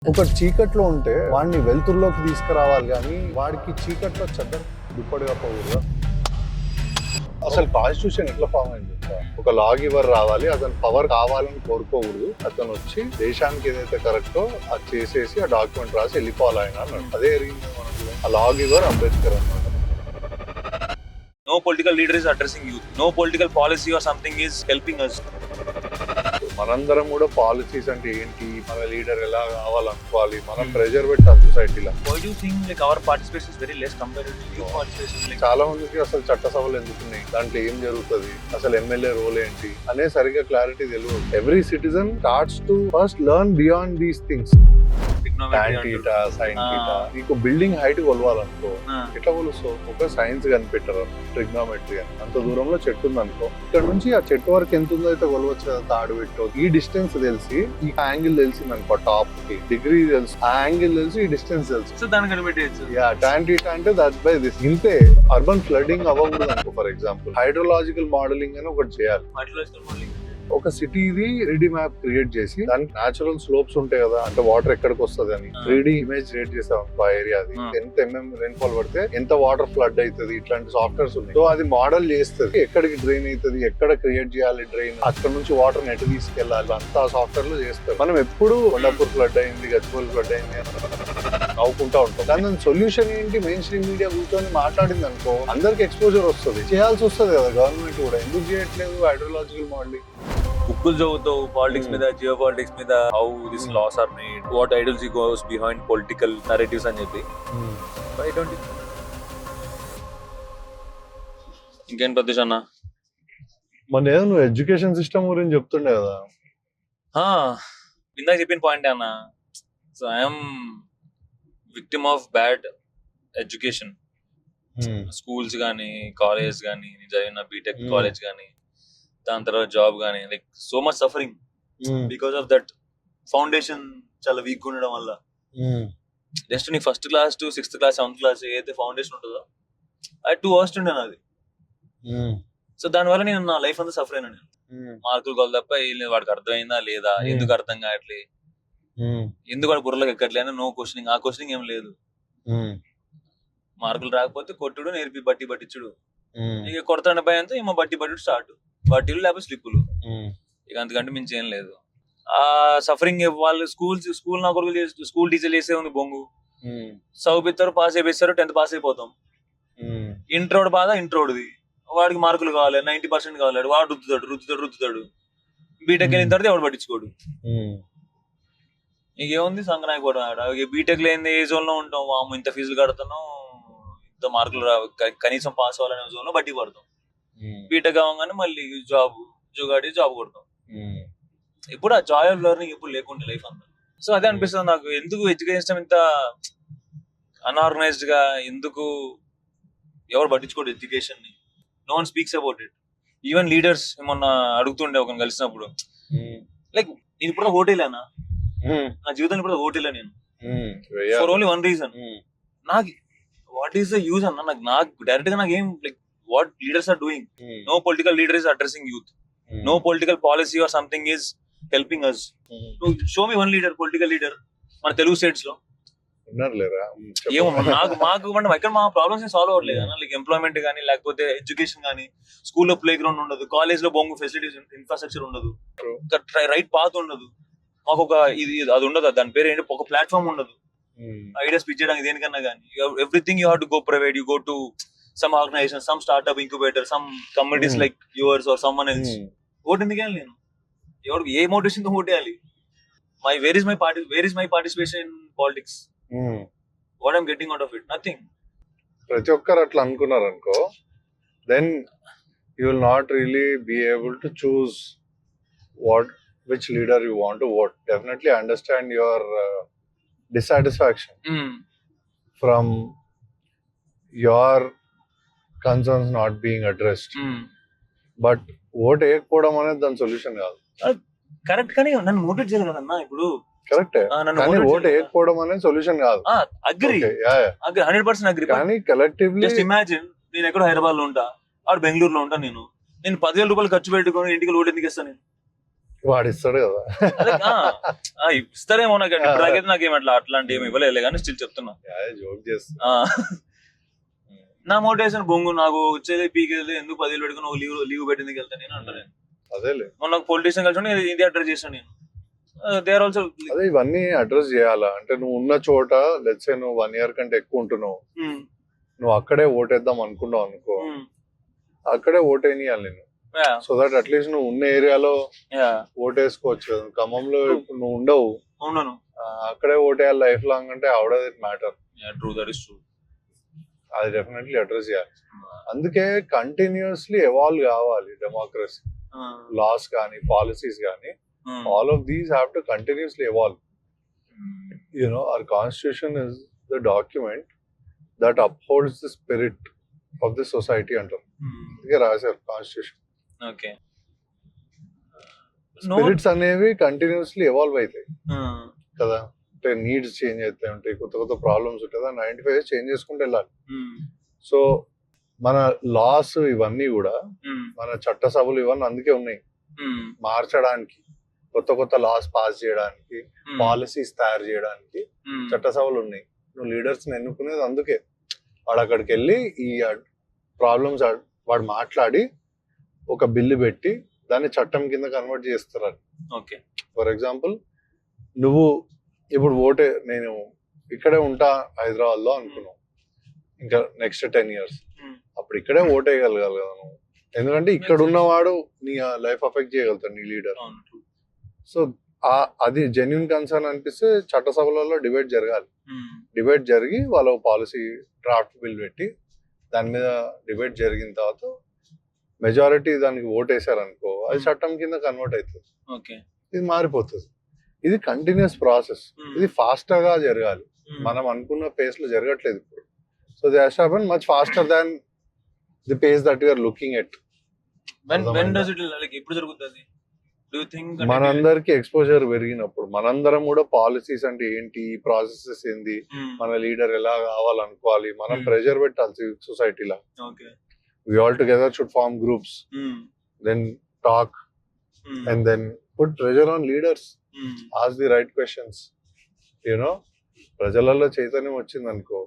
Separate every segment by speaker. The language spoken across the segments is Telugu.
Speaker 1: ఒక చీకట్లో ఉంటే వాడిని వెలుతురులోకి తీసుకురావాలి, కానీ వాడికి చీకట్లో చెడ్డ దుప్పటిగా పోకూడదు. అసలు కాన్స్టిట్యూషన్ ఎట్లా ఫామ్ అయింది? ఒక లా గివర్ రావాలి, అతను పవర్ కావాలని కోరుకోకూడదు. అతను వచ్చి దేశానికి ఏదైతే కరెక్టో అది చేసేసి ఆ డాక్యుమెంట్ రాసి వెళ్ళిపోవాలి ఆయన అన్నాడు. అదే మనకు ఆ లా గివర్ అంబేద్కర్ అన్నమాట.
Speaker 2: No political leader is addressing youth. No political policy or something is helping us.
Speaker 1: మనందరం కూడా పాలసీస్ అంటే ఏంటి, మన లీడర్ ఎలా కావాలనుకోవాలి, మనం ప్రెజర్ పెట్టాలి సొసైటీలో.
Speaker 2: Why do you think like our participation is very less compared to youth participation? Like
Speaker 1: చాలా మందికి అసలు చట్టసభలు ఎందుకున్నాయి, దాంట్లో ఏం జరుగుతుంది, అసలు ఎమ్మెల్యే రోల్ ఏంటి అనే సరిగ్గా క్లారిటీ తెలియదు. Every citizen starts to first learn beyond these things. నీకు బిల్డింగ్ హైట్ కొలవాలనుకో, ఎట్లా కొలుస్తావు? ఒక సైన్స్ కనిపెట్టారు, ట్రిగ్నోమెట్రీ అని. అంత దూరంలో చెట్టు ఉంది అనుకో, ఇక్కడ నుంచి ఆ చెట్టు వరకు ఎంత ఉందో అయితే కొలవచ్చు కదా. తాడు పెట్టు, ఈ డిస్టెన్స్ తెలిసి ఈ యాంగిల్ తెలిసింది అనుకో, టాప్ కి డిగ్రీ తెలుసు, ఆ యాంగిల్ తెలిసి ఈ డిస్టెన్స్ తెలుసు.
Speaker 2: సో దాన్ని కనిపెట్టేయచ్చు.
Speaker 1: tan θ అంటే దట్ బై దిస్. ఇంతే. అర్బన్ ఫ్లడింగ్ అవ్వకూడదు అనుకో, ఫర్ ఎగ్జాంపుల్ హైడ్రోలాజికల్ మోడలింగ్ అని ఒకటి చేయాలి.
Speaker 2: Hydrological modeling.
Speaker 1: ఒక సిటీది 3D మ్యాప్ క్రియేట్ చేసి దానికి న్యాచురల్ స్లోప్స్ ఉంటాయి కదా, అంటే వాటర్ ఎక్కడికి వస్తుంది అని 3D ఇమేజ్ క్రియేట్ చేసాం ఆ ఏరియాది. ఎంత రెయిన్ఫాల్ పడితే ఎంత వాటర్ ఫ్లడ్ అవుతుంది, ఇట్లాంటి సాఫ్ట్వేర్స్ ఉన్నాయి. సో అది మోడల్ చేస్తుంది, ఎక్కడికి డ్రైన్ అవుతుంది, ఎక్కడ క్రియేట్ చేయాలి డ్రైన్, అక్కడ నుంచి వాటర్ నెట్ తీసుకెళ్లాలి, అంతా సాఫ్ట్వేర్ లో చేస్తారు. మనం ఎప్పుడు కొండాపూర్ ఫ్లడ్ అయింది, గచ్చిబౌలి ఫ్లడ్ అయింది నవ్వుకుంటా ఉంటాం. కానీ దాని సొల్యూషన్ ఏంటి? మెయిన్ స్ట్రీమ్ మీడియా కూర్చొని మాట్లాడింది అనుకో, అందరికి ఎక్స్పోజర్ వస్తుంది, చేయాల్సి వస్తుంది కదా గవర్నమెంట్ కూడా. ఎందుకు చేయట్లేదు హైడ్రోలాజికల్ మోడలింగ్?
Speaker 2: బుక్కులు చదువుతావు పాలిటిక్స్ మీద, జియో పాలిటిక్స్ మీద, how this laws are made, what ideology goes behind political narratives అని చెప్పి. Why don't you? ఇంకేం ప్రదేశ్ అన్న?
Speaker 1: మన ఏదో నువ్వు ఎడ్యుకేషన్ సిస్టమ్ గురించి చెప్తుండే కదా.
Speaker 2: ఇందాక చెప్పిన పాయింట్ అన్న. So I'm victim of bad education. Schools కానీ, కాలేజ్ కానీ, జరిగిన బీటెక్ కాలేజ్ కానీ, దాని తర్వాత జాబ్ కానీ, like so much suffering because of that. Foundation చాలా వీక్ ఉండడం వల్ల. జస్ట్ నీ first class to 6th class 7th class ఏదైతే ఫౌండేషన్ ఉంటుందో అది 2 వర్స్ట్ ఉండే నాది. సో దానివల్ల నేను నా లైఫ్ అంతా సఫర్ అయినా. నేను మార్కులు కొలు తప్ప వాడికి అర్థమైందా లేదా, ఎందుకు అర్థం కావట్లే, ఎందుకు వాడు బుర్రలోకి ఎక్కట్లే అని నో క్వశ్చనింగ్. ఆ క్వశ్చనింగ్ ఏం లేదు. మార్కులు రాకపోతే కొట్టుడు, నేర్పి బట్టి పట్టించుడు. ఇక కొడతాండే భయంతో ఏమో బట్టి పట్టుడు స్టార్ట్, బట్టీలు లేకపోతే స్లిప్పులు. ఇక అంతకంటే మించి ఏం లేదు. ఆ సఫరింగ్ వాళ్ళు స్కూల్ నా కొరకు స్కూల్ టీచర్ చేసే ఉంది బొంగు. చదివిస్తారు, పాస్ అయిపోయిస్తారు, 10th పాస్ అయిపోతాం. ఇంట్రోడ్ బాధ ఇంట్రోడ్ది. వాడికి మార్కులు కావాలి, 90% కావాలి, వాడు రుద్దుతాడు. బీటెక్ వెళ్ళిన తర్వాత ఎవడు పట్టించుకోడు. ఇంకేముంది సంక్రాంతి కూడా. బీటెక్ లేని ఏ జోన్ లో ఉంటాం, వాము ఇంత ఫీజులు కడతాను, ఇంత మార్కులు కనీసం పాస్ అవ్వాలనే జోన్ లో బట్టి పడతాం. బీటెక్ అవ్వగానే మళ్ళీ జాబ్ కొడతాం. ఇప్పుడు ఆ జాయ్ ఆఫ్ లెర్నింగ్ ఇప్పుడు లేకుండా లైఫ్ అంతా. సో అదే అనిపిస్తుంది నాకు, ఎందుకు ఎడ్యుకేషన్ సిస్టమ్ ఇంత అన్ఆర్గనైజ్డ్ గా, ఎందుకు ఎవరు పట్టించుకోడు ఎడ్యుకేషన్ ని. No one speaks about it. Even leaders ఏమన్నా అడుగుతుండే ఒకరిని కలిసినప్పుడు, లైక్ నేను ఇప్పుడు ఓటేలేనా, నా జీవితాన్ని ఇప్పుడు ఓటేలే నేను, ఫర్ ఓన్లీ వన్ రీజన్. నాకు వాట్ ఈస్ ద యూజ్ అన్న, నాకు డైరెక్ట్ గా నాకు ఏం, like what leaders are doing. No political leader is addressing youth. No political policy or something is helping us. So show me one leader, political leader మన తెలుగు స్టేట్స్ లో. ఏమో మాకు ఇక్కడ మా ప్రాబ్లమ్స్ సాల్వ్ అవ్వట్లేదు. లైక్ ఎంప్లాయ్మెంట్ కానీ, లేకపోతే ఎడ్యుకేషన్ కానీ, స్కూల్లో ప్లే గ్రౌండ్ ఉండదు, కాలేజ్ లో బొంగు ఫెసిలిటీస్, ఇన్ఫ్రాస్ట్రక్చర్ ఉండదు, రైట్ పాత్ ఉండదు, మాకు ఒక ఇది అది ఉండదు. దాని పేరు ఏంటి, ఒక ప్లాట్ఫామ్ ఉండదు ఐడియాస్ పిచ్ చేయడానికి దేనికన్నా కానీ. Everything you have to go private, you go to some organization, some startup incubator, some communities like yours or someone else. Vote ఎందుకు వేయాలి నేను? ఎవరికి ఏ మోటివేషన్ తో ఓట్ వేయాలి? Where is my participation in politics? What I'm getting out of it? Nothing.
Speaker 1: ప్రతి ఒక్కరు అట్లా అనుకున్నారు అనుకో, then you will not really be able to choose which leader you want to vote. Definitely understand your dissatisfaction from your concerns not being addressed. But vote వేయకపోవడం అనేది దాని సొల్యూషన్ కాదు.
Speaker 2: కరెక్ట్, కానీ నన్ను మోటివేట్ చేయాలి కదన్నా. ఇప్పుడు
Speaker 1: కరెక్టే, కానీ ఓట్ వేయకపోవడం అనేది సొల్యూషన్ కాదు.
Speaker 2: Agri 100% agri.
Speaker 1: కానీ కలెక్టివ్లీ
Speaker 2: జస్ట్ ఇమాజిన్, నేను ఎక్కడో హైదరాబాద్ లో ఉంటా, ఆడు బెంగళూరులో ఉంటా, నేను 10,000 రూపాయలు ఖర్చు పెట్టుకొని ఇంటికి ఓటు ఎందుకు ఇస్తాను? నేను
Speaker 1: వాడు ఇస్తాడు కదా.
Speaker 2: అదే, ఇస్తారేమో నాకు ఇప్పటికైతే నాకేం అట్లాంటి ఏమి ఇవ్వలేదు కానీ స్టిల్ చెప్తున్నా.
Speaker 1: జోక్ చేస్తా.
Speaker 2: నా మోటివేషన్ బొంగు, నాకు వచ్చేది పీకేది ఎందుకు 10,000 పెట్టుకుని లీవ్ పెట్టింది వెళ్తాను నేను అంటాను.
Speaker 1: అదేలే,
Speaker 2: మొన్న పొలిటీషియన్ కలిసి ఇది అడ్రస్ చేశాను నేను. దే ఆర్ ఆల్సో
Speaker 1: అదే ఇవన్నీ అడ్రస్ చేయాలా అంటే నువ్వు ఉన్న చోట లెట్స్ సే నువ్వు 1 year కంటే ఎక్కువ ఉంటున్నావు, నువ్వు అక్కడే ఓటేద్దాం అనుకున్నావు అనుకో, అక్కడే ఓటేనియాలి నేను. సో దట్ అట్లీస్ట్ నువ్వు ఉన్న ఏరియాలో ఓటేసుకోవచ్చు కదా. ఖమ్మంలో ఇప్పుడు నువ్వు ఉండవు, అక్కడే ఓటేయాలి లైఫ్ లాంగ్ అంటే హౌ డస్ ఇట్ మ్యాటర్? అది డెఫినెట్లీ అడ్రస్ చేయాలి. అందుకే కంటిన్యూస్లీ ఎవాల్వ్ కావాలి డెమోక్రసీ. లాస్ కానీ పాలసీస్ కానీ all of these have to continuously evolve. You know, our constitution is the document that upholds the spirit of the society అంటారు. ఇదే రాశారు కాన్స్టిట్యూషన్.
Speaker 2: ఓకే,
Speaker 1: స్పిరిట్స్ అనేవి కంటిన్యూస్లీ ఎవాల్వ్ అవుతాయి కదా. అంటే నీడ్స్ చేంజ్ అవుతాయి ఉంటాయి, కొత్త కొత్త ప్రాబ్లమ్స్ ఉంటాయి, 95 చేంజ్ చేసుకుంటూ వెళ్ళాలి. సో మన లాస్ ఇవన్నీ కూడా, మన చట్టసభలు ఇవన్నీ అందుకే ఉన్నాయి, మార్చడానికి, కొత్త కొత్త లాస్ పాస్ చేయడానికి, పాలసీస్ తయారు చేయడానికి చట్టసభలు ఉన్నాయి. నువ్వు లీడర్స్ ని ఎన్నుకునేది అందుకే. వాడు అక్కడికి వెళ్ళి ఈ ప్రాబ్లమ్స్ వాడు మాట్లాడి ఒక బిల్లు పెట్టి దాన్ని చట్టం కింద కన్వర్ట్ చేస్తారు.
Speaker 2: ఓకే,
Speaker 1: ఫర్ ఎగ్జాంపుల్ నువ్వు ఇప్పుడు నేను ఇక్కడే ఉంటా హైదరాబాద్ లో అనుకున్నావు, ఇంకా నెక్స్ట్ 10 years అప్పుడు ఇక్కడే ఓటేయగలగాలి కదా నువ్వు, ఎందుకంటే ఇక్కడ ఉన్నవాడు నీ లైఫ్ అఫెక్ట్ చేయగలుగుతాడు నీ లీడర్. సో అది జెన్యున్ కన్సర్న్ అనిపిస్తే చట్టసభలలో డిబేట్ జరగాలి. డిబేట్ జరిగి వాళ్ళ పాలసీ డ్రాఫ్ట్ బిల్ పెట్టి దాని మీద డిబేట్ జరిగిన తర్వాత మెజారిటీ దానికి ఓటేసారు అనుకో, అది చట్టం కింద కన్వర్ట్ అవుతుంది. ఇది మారిపోతుంది. ఇది కంటిన్యూస్ ప్రాసెస్. ఇది ఫాస్టర్ గా జరగాలి. మనం అనుకున్న పేస్ లో జరగట్లేదు ఇప్పుడు. So they has to happen much faster than the pace that you are looking at.
Speaker 2: when does it like ఎప్పుడు జరుగుతుంది? Do you think
Speaker 1: మనందరికి ఎక్స్పోజర్ పెరిగినప్పుడు, మనందరం కూడా పాలసీస్ అంటే ఏంటి, ప్రాసెసెస్ ఏంది, మన లీడర్ ఎలా కావాలనుకోవాలి, మనం ప్రెషర్ పెట్టాలి సొసైటీలో. We all together should form groups, then talk, and then put pressure on leaders. Ask the right questions. You know, ప్రజలలో చైతన్యం వచ్చింది అనుకో,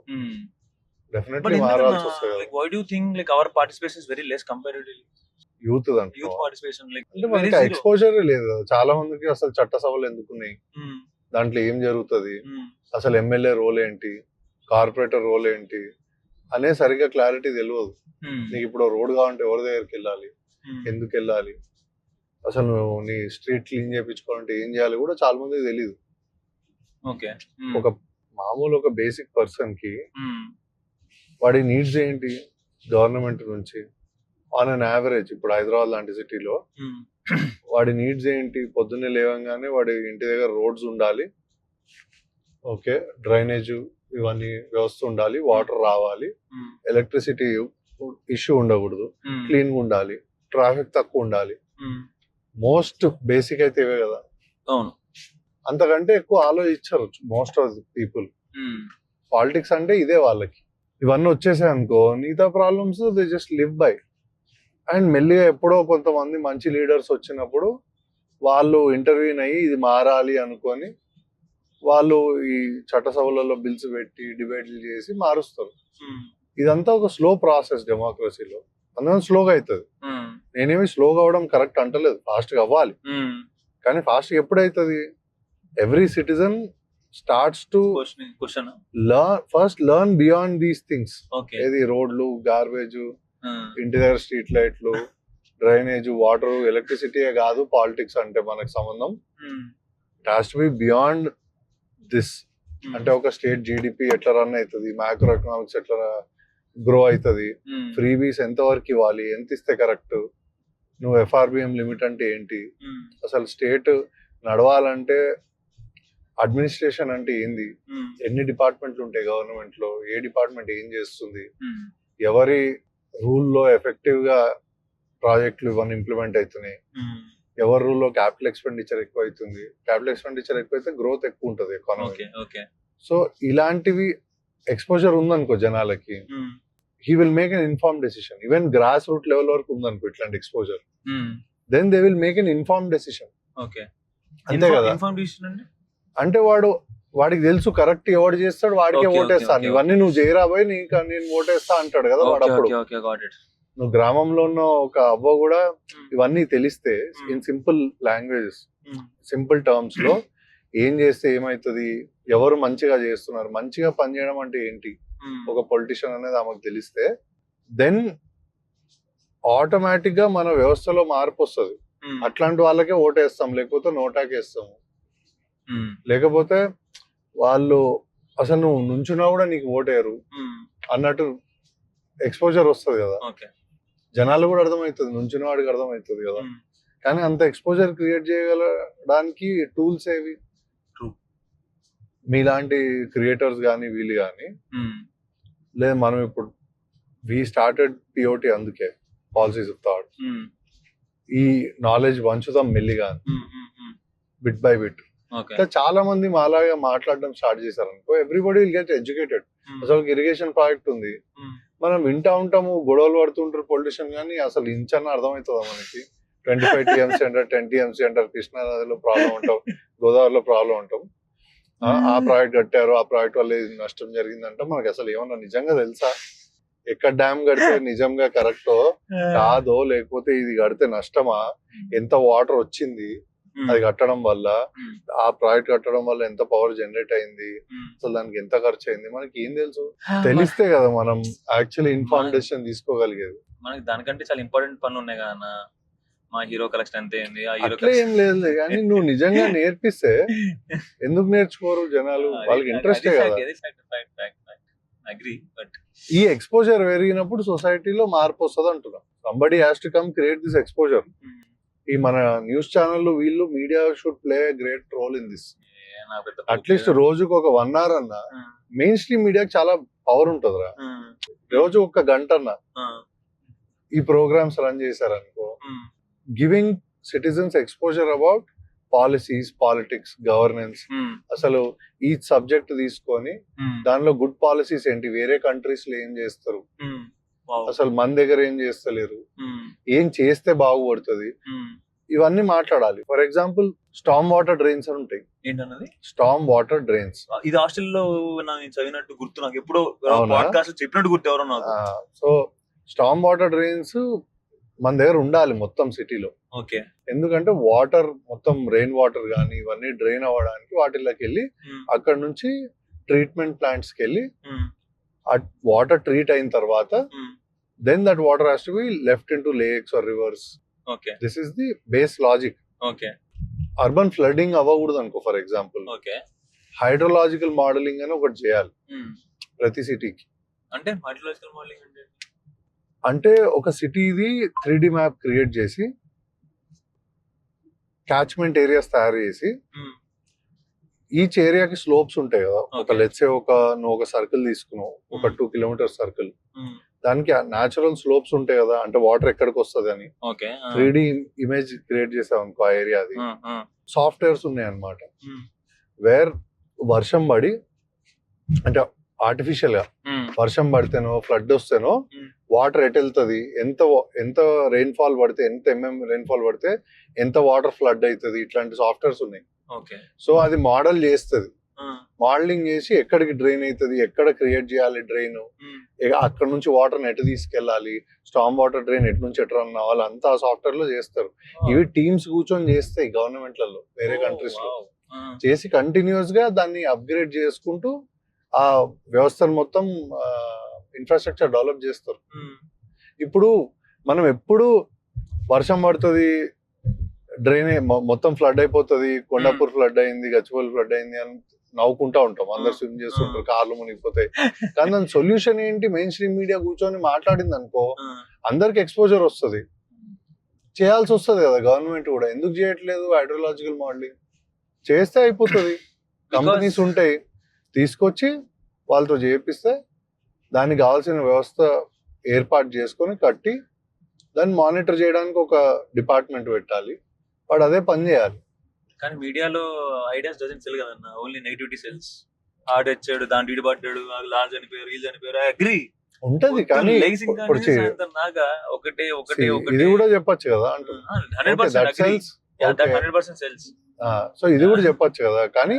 Speaker 1: డెఫినెట్లీ మారాల్సి వస్తుంది.
Speaker 2: Like why do you think like our participation is very less comparatively?
Speaker 1: Youth
Speaker 2: youth participation like
Speaker 1: అంటే మనకి ఎక్స్పోజర్ లేదు. చాలా మందికి అసలు చట్టసభలు ఎందుకున్నాయి, దాంట్లో ఏం జరుగుతుంది, అసలు ఎమ్మెల్యే రోల్ ఏంటి, కార్పొరేటర్ రోల్ ఏంటి అనే సరిగ్గా క్లారిటీ తెలియదు. నీకు ఇప్పుడు రోడ్ కావాలంటే ఎవరి దగ్గరికి వెళ్ళాలి, ఎందుకు వెళ్ళాలి, అసలు నువ్వు నీ స్ట్రీట్ క్లీన్ చేయించుకోవాలంటే ఏం చేయాలి కూడా చాలా మందికి తెలియదు. ఒక మామూలు ఒక బేసిక్ పర్సన్ కి వాడి నీడ్స్ ఏంటి గవర్నమెంట్ నుంచి ఆన్ అన్ యావరేజ్, ఇప్పుడు హైదరాబాద్ లాంటి సిటీలో వాడి నీడ్స్ ఏంటి, పొద్దున్నే లేవంగానే వాడి ఇంటి దగ్గర రోడ్స్ ఉండాలి, ఓకే, డ్రైనేజ్ ఇవన్నీ వ్యవస్థ ఉండాలి, వాటర్ రావాలి, ఎలక్ట్రిసిటీ ఇష్యూ ఉండకూడదు, క్లీన్ గా ఉండాలి, ట్రాఫిక్ తక్కువ ఉండాలి. మోస్ట్ బేసిక్ అయితే ఇవే కదా. అంతకంటే ఎక్కువ ఆలోచించరు most of the people. Politics అంటే ఇదే వాళ్ళకి. ఇవన్నీ వచ్చేసాయి అనుకో, మిగతా problems they just live by. And మెల్లిగా ఎప్పుడో కొంతమంది మంచి లీడర్స్ వచ్చినప్పుడు వాళ్ళు ఇంటర్వ్యూన్ అయ్యి ఇది మారాలి అనుకొని వాళ్ళు ఈ చట్టసభలలో బిల్స్ పెట్టి డిబేట్లు చేసి మారుస్తారు. ఇదంతా ఒక స్లో ప్రాసెస్ డెమోక్రసీలో. అందుకని స్లోగా అవుతుంది. నేనేమి స్లోగా అవడం కరెక్ట్ అంటలేదు, ఫాస్ట్ గా అవ్వాలి. కానీ ఫాస్ట్ ఎప్పుడైతుంది, every citizen starts to learn beyond these things. ఏది రోడ్లు, గార్బేజ్, ఇంటి దగ్గర స్ట్రీట్ లైట్లు, డ్రైనేజ్, వాటర్, ఎలక్ట్రిసిటీయే కాదు పాలిటిక్స్ అంటే మనకు సంబంధం. It has to B beyond this. అంటే ఒక స్టేట్ జీడిపి ఎట్లా రన్ అవుతుంది, మైక్రో ఎకనామిక్స్ ఎట్లా గ్రో అవుతుంది, ఫ్రీబీస్ ఎంత వరకు ఇవ్వాలి, ఎంత ఇస్తే కరెక్ట్, నువ్వు FRBM లిమిట్ అంటే ఏంటి, అసలు స్టేట్ నడవాలంటే అడ్మినిస్ట్రేషన్ అంటే ఏంది, ఎన్ని డిపార్ట్మెంట్లు ఉంటాయి గవర్నమెంట్ లో, ఏ డిపార్ట్మెంట్ ఏం చేస్తుంది, ఎవరి రూల్లో ఎఫెక్టివ్ గా ప్రాజెక్టులు ఇవన్నీ ఇంప్లిమెంట్ అవుతున్నాయి, ఎవరి రూల్లో క్యాపిటల్ ఎక్స్పెండిచర్ ఎక్కువ అవుతుంది, క్యాపిటల్ ఎక్స్పెండిచర్ ఎక్కువైతే గ్రోత్ ఎక్కువ ఉంటుంది ఎకానమీ. సో ఇలాంటివి ఎక్స్పోజర్ ఉందనుకో జనాలకి, he will make an inform decision. Even grass root level వరకు ఉందనుకో ఇట్లాంటి exposure, then they will make an inform decision.
Speaker 2: Okay,
Speaker 1: అంతే కదా.
Speaker 2: ఇన్ఫర్మేషన్ అండి
Speaker 1: అంటే వాడికి తెలుసు కరెక్ట్ ఎవడు చేస్తాడు వాడికే
Speaker 2: Okay,
Speaker 1: ఓటేస్తాను,
Speaker 2: okay,
Speaker 1: ఇవన్నీ నువ్వు చేయరాబోయ్ నేను ఓటేస్తా అంటాడు కదా వాడు. అప్పుడు
Speaker 2: ఓకే గాట్ ఇట్.
Speaker 1: నువ్వు గ్రామంలో ఉన్న ఒక అవ్వ కూడా ఇవన్నీ తెలిస్తే in simple languages, simple terms లో ఏం చేస్తే ఏమైతుంది, ఎవరు మంచిగా చేస్తున్నారు, మంచిగా పనిచేయడం అంటే ఏంటి, ఒక పొలిటీషియన్ అనేది ఆమెకు తెలిస్తే దెన్ ఆటోమేటిక్ గా మన వ్యవస్థలో మార్పు వస్తుంది. అట్లాంటి వాళ్ళకే ఓటేస్తాం, లేకపోతే నోటాకేస్తాము. లేకపోతే వాళ్ళు అసలు నువ్వు నుంచున్నా కూడా నీకు ఓటేయరు అన్నట్టు ఎక్స్పోజర్ వస్తుంది కదా. జనాలు కూడా అర్థమవుతుంది, నుంచిన వాడికి అర్థమవుతుంది కదా. కానీ అంత ఎక్స్పోజర్ క్రియేట్ చేయగలడానికి టూల్స్ ఏవి? మీలాంటి క్రియేటర్స్ కానీ వీళ్ళు కానీ లేదు. మనం ఇప్పుడు వి స్టార్టెడ్ పిఓటి, అందుకే పాలసీస్ ఆఫ్ థాట్. ఈ నాలెడ్జ్ పంచుతాం మెల్లిగా, బిట్ బై బిట్. చాలా మంది మాలాగా మాట్లాడడం స్టార్ట్ చేశారు అనుకో, ఎవ్రీబడి విల్ గెట్ ఎడ్యుకేటెడ్. అసలు ఇరిగేషన్ ప్రాజెక్ట్ ఉంది, మనం వింటా ఉంటాము, గొడవలు పడుతుంటారు పొలిటీషియన్, కానీ అసలు ఇంచన్న అర్థమవుతుందా మనకి? 25 TMC అంటారు, 10 TMC అంటారు, కృష్ణా నదిలో ప్రాబ్లం ఉంటాం, గోదావరిలో ప్రాబ్లం ఉంటాం. ఆ ప్రాజెక్ట్ కట్టారు, ఆ ప్రాజెక్ట్ వల్ల ఇది నష్టం జరిగిందంటే మనకి అసలు ఏమన్నా నిజంగా తెలుసా? ఎక్కడ డ్యామ్ కడితే నిజంగా కరెక్టో కాదో, లేకపోతే ఇది కడితే నష్టమా, ఎంత వాటర్ వచ్చింది అది కట్టడం వల్ల, ఆ ప్రాజెక్ట్ కట్టడం వల్ల ఎంత పవర్ జనరేట్ అయింది, అసలు దానికి ఎంత ఖర్చు అయింది, మనకి ఏం తెలుసు? తెలిస్తే కదా మనం యాక్చువల్లీ ఇన్ఫార్మ్ డెసిషన్ తీసుకోగలిగేది.
Speaker 2: మనకి దానికంటే చాలా ఇంపార్టెంట్ పనులు ఉన్నాయి కదా. మా హీరో కలెక్షన్ ఎంత అయింది, ఆ హీరో
Speaker 1: అట్లా ఏం లేదు, కానీ నువ్వు నిజంగా నేర్పిస్తే ఎందుకు నేర్చుకోరు జనాలు? వాళ్ళకి ఇంట్రెస్టే కదా. ఈ ఎక్స్పోజర్ పెరిగినప్పుడు సొసైటీలో మార్పు వస్తుంది అంటున్నా. Somebody has to come create this exposure. ఈ మన న్యూస్ ఛానల్ వీళ్ళు media should play great role in this. At least రోజుకు ఒక 1 hour అన్నా మెయిన్ స్ట్రీమ్ మీడియాకి చాలా పవర్ ఉంటుందిరా. రోజు ఒక గంట అన్నా ఈ ప్రోగ్రామ్స్ రన్ చేశారనుకో, giving citizens exposure about policies, politics, governance, అసలు ఈ సబ్జెక్ట్ తీసుకొని దానిలో గుడ్ పాలసీస్ ఏంటి, వేరే కంట్రీస్ లో ఏం చేస్తారు, అసలు మన దగ్గర ఏం చేస్తలేరు, ఏం చేస్తే బాగుపడుతుంది, ఇవన్నీ మాట్లాడాలి. For example storm water drains అని ఉంటాయి.
Speaker 2: ఏంటన్నది
Speaker 1: స్టామ్ వాటర్ డ్రైన్స్?
Speaker 2: ఇది హాస్టల్లో నేను చదివినట్టు గుర్తు, నాకు ఎప్పుడో పాడ్‌కాస్ట్ చెప్పినట్టు గుర్తు ఎవరో నాకు.
Speaker 1: సో స్టామ్ వాటర్ డ్రైన్స్ మన దగ్గర ఉండాలి మొత్తం సిటీలో.
Speaker 2: ఓకే.
Speaker 1: ఎందుకంటే వాటర్ మొత్తం రెయిన్ వాటర్ కానీ ఇవన్నీ డ్రైన్ అవ్వడానికి వాటిలోకి వెళ్ళి అక్కడ నుంచి ట్రీట్మెంట్ ప్లాంట్స్ కి వెళ్ళి వాటర్ ట్రీట్ అయిన తర్వాత then that water has to be left into lakes or rivers.
Speaker 2: Okay,
Speaker 1: this is the base logic.
Speaker 2: Okay.
Speaker 1: Urban flooding అవ్వకూడదు అనుకో, for example
Speaker 2: okay,
Speaker 1: hydrological modelling అని ఒకటి చేయాలి ప్రతి సిటీకి.
Speaker 2: అంటే హైడ్రోలాజికల్ మోడలింగ్
Speaker 1: అంటే ఒక సిటీది 3D మ్యాప్ క్రియేట్ చేసి క్యాచ్మెంట్ ఏరియాస్ తయారు చేసి ఈచ్ ఏరియాకి స్లోప్స్ ఉంటాయి కదా. ఒక లెట్సే నువ్వు ఒక సర్కిల్ తీసుకున్నావు, ఒక 2 kilometer సర్కిల్, దానికి న్యాచురల్ స్లోప్స్ ఉంటాయి కదా, అంటే వాటర్ ఎక్కడికి వస్తుంది అని 3D ఇమేజ్ క్రియేట్ చేసావు అనుకో, ఆ ఏరియాది సాఫ్ట్వేర్స్ ఉన్నాయి అన్నమాట. వేర్ వర్షం పడి, అంటే ఆర్టిఫిషియల్ గా వర్షం పడితేనో ఫ్లడ్ వస్తేనో వాటర్ ఎటు వెళ్తుంది, ఎంత రెయిన్ఫాల్ పడితే, ఎంత రెయిన్ఫాల్ పడితే ఎంత వాటర్ ఫ్లడ్ అవుతుంది, ఇట్లాంటి సాఫ్ట్వేర్స్ ఉన్నాయి. సో అది మోడల్ చేస్తుంది, మోడలింగ్ చేసి ఎక్కడికి డ్రైన్ అవుతుంది, ఎక్కడ క్రియేట్ చేయాలి డ్రైన్, అక్కడ నుంచి వాటర్ ఎటు తీసుకెళ్ళాలి, స్టామ్ వాటర్ డ్రైన్ ఎటు నుంచి ఎటు రన్ అవ్వాలి, అంతా సాఫ్ట్వేర్ లో చేస్తారు. ఇవి టీమ్స్ కూర్చొని చేస్తాయి గవర్నమెంట్లలో, వేరే కంట్రీస్ లో చేసి కంటిన్యూస్ గా దాన్ని అప్గ్రేడ్ చేసుకుంటూ ఆ వ్యవస్థను మొత్తం ఇన్ఫ్రాస్ట్రక్చర్ డెవలప్ చేస్తారు. ఇప్పుడు మనం ఎప్పుడు వర్షం పడుతుంది, డ్రైన్ మొత్తం ఫ్లడ్ అయిపోతుంది, కొండాపూర్ ఫ్లడ్ అయింది, గచ్చిబౌలి ఫ్లడ్ అయింది అని నవ్వుకుంటా ఉంటాం, అందరు స్విమ్ చేస్తుంటారు, కార్లు మునిగిపోతాయి. కానీ దాని సొల్యూషన్ ఏంటి? మెయిన్ స్ట్రీమ్ మీడియా కూర్చొని మాట్లాడింది అనుకో, అందరికి ఎక్స్పోజర్ వస్తుంది, చేయాల్సి వస్తుంది కదా. గవర్నమెంట్ కూడా ఎందుకు చేయట్లేదు హైడ్రోలాజికల్ మోడలింగ్? చేస్తే అయిపోతుంది. కంపెనీస్ ఉంటాయి, తీసుకొచ్చి వాళ్ళతో చేపిస్తే దానికి కావాల్సిన వ్యవస్థ ఏర్పాటు చేసుకొని కట్టి దాన్ని మానిటర్ చేయడానికి ఒక డిపార్ట్మెంట్ పెట్టాలి, వాడు అదే పని చేయాలి.
Speaker 2: కానీ మీడియాలో ఐడియాస్ డజంట్ సెల్ కదన్న, ఓన్లీ నెగటివిటీ సెల్స్. ఆడు వచ్చాడు, దాని వీడి పడ్డాడు, లార్జ్ చనిపోయారు, వీళ్ళు చనిపోయారు, ఐ అగ్రీ
Speaker 1: ఉంటది. కానీ
Speaker 2: ఒకటే
Speaker 1: ఇది కూడా చెప్పొచ్చు కదా, Okay.
Speaker 2: 100% సెల్స్.
Speaker 1: సో ఇది కూడా చెప్పొచ్చు కదా, కానీ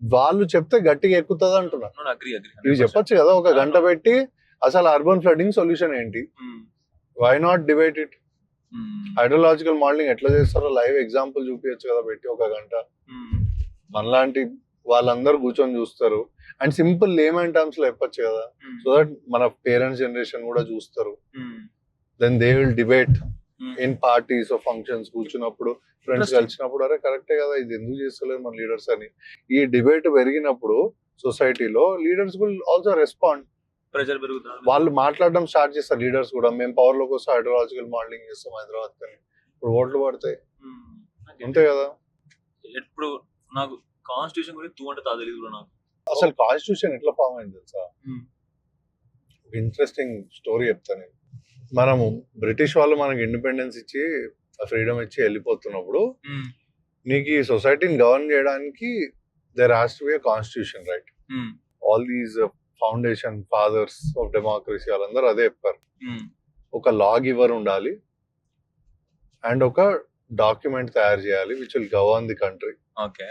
Speaker 1: వాళ్ళు చెప్తే గట్టిగా ఎక్కుతుంది అంటున్నా.
Speaker 2: అగ్రీ
Speaker 1: ఇవి చెప్పొచ్చు కదా, ఒక గంట పెట్టి అసలు అర్బన్ ఫ్లడింగ్ సొల్యూషన్ ఏంటి, why not debate it. Hydrological modelling ఎట్లా చేస్తారో లైవ్ ఎగ్జాంపుల్ చూపించచ్చు కదా పెట్టి ఒక గంట. మనలాంటి వాళ్ళందరూ కూర్చొని చూస్తారు అండ్ సింపుల్ లేమన్ టర్మ్స్ లో చెప్పొచ్చు కదా, సో దట్ మన పేరెంట్స్ జనరేషన్ కూడా చూస్తారు. Then they will debate in parties functions కూర్చున్నప్పుడు, ఫ్రెండ్స్ కలిసినప్పుడు, అరే కరెక్టే కదా ఇది ఎందుకు చేస్తలేదు మన లీడర్స్ అని. ఈ డిబేట్ పెరిగినప్పుడు సొసైటీలో leaders will also respond.
Speaker 2: Pressure పెరుగుతుంది,
Speaker 1: వాళ్ళు మాట్లాడడం స్టార్ట్ చేస్తారు లీడర్స్ కూడా, మేము పవర్ లోకి వస్తే హైడ్రోలాజికల్ మోడలింగ్ చేస్తాం హైదరాబాద్ కానీ. ఇప్పుడు ఓట్లు పడతాయి అంతే కదా.
Speaker 2: ఇప్పుడు నాకు కాన్స్టిట్యూషన్ గురించి 2 అంటే తెలియదు కూడా నాకు.
Speaker 1: అసలు కాన్స్టిట్యూషన్ ఎట్లా ఫామ్ అయింది తెలుసా? ఒక ఇంట్రెస్టింగ్ స్టోరీ చెప్తాను నేను. మనము బ్రిటిష్ వాళ్ళు మనకి ఇండిపెండెన్స్ ఇచ్చి ఫ్రీడమ్ ఇచ్చి వెళ్ళిపోతున్నప్పుడు నీకు ఈ సొసైటీని గవర్న్ చేయడానికి there has to be a constitution, right? All these foundation fathers of democracy వాళ్ళందరూ అదే చెప్పారు. ఒక లా గివర్ ఉండాలి అండ్ ఒక డాక్యుమెంట్ తయారు చేయాలి which will govern the country.
Speaker 2: Okay,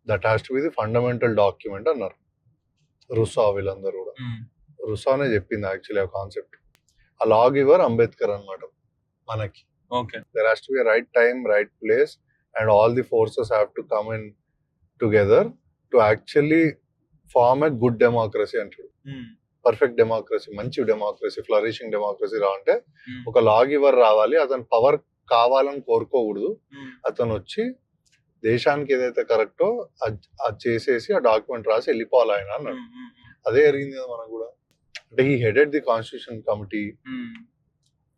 Speaker 1: that has to be the fundamental document అన్నారు రుసా. వీళ్ళందరూ కూడా రుసానే చెప్పింది యాక్చువల్లీ ఆ కాన్సెప్ట్. ఆ లా గివర్ అంబేద్కర్ అన్నమాట మనకి.
Speaker 2: Okay,
Speaker 1: there has to be right time, right place and all the forces have to come in together to actually form a good democracy అంటాడు. పర్ఫెక్ట్ డెమోక్రసీ, మంచి డెమోక్రసీ, ఫ్లరిషింగ్ డెమోక్రసీ రావంటే ఒక లా గివర్ రావాలి. అతను పవర్ కావాలని కోరుకోకూడదు, అతను వచ్చి దేశానికి ఏదైతే కరెక్టో అది చేసేసి ఆ డాక్యుమెంట్ రాసి వెళ్ళిపోవాలి ఆయన అన్నాడు. అదే జరిగింది కదా మనకు కూడా. అంటే he headed the constitution committee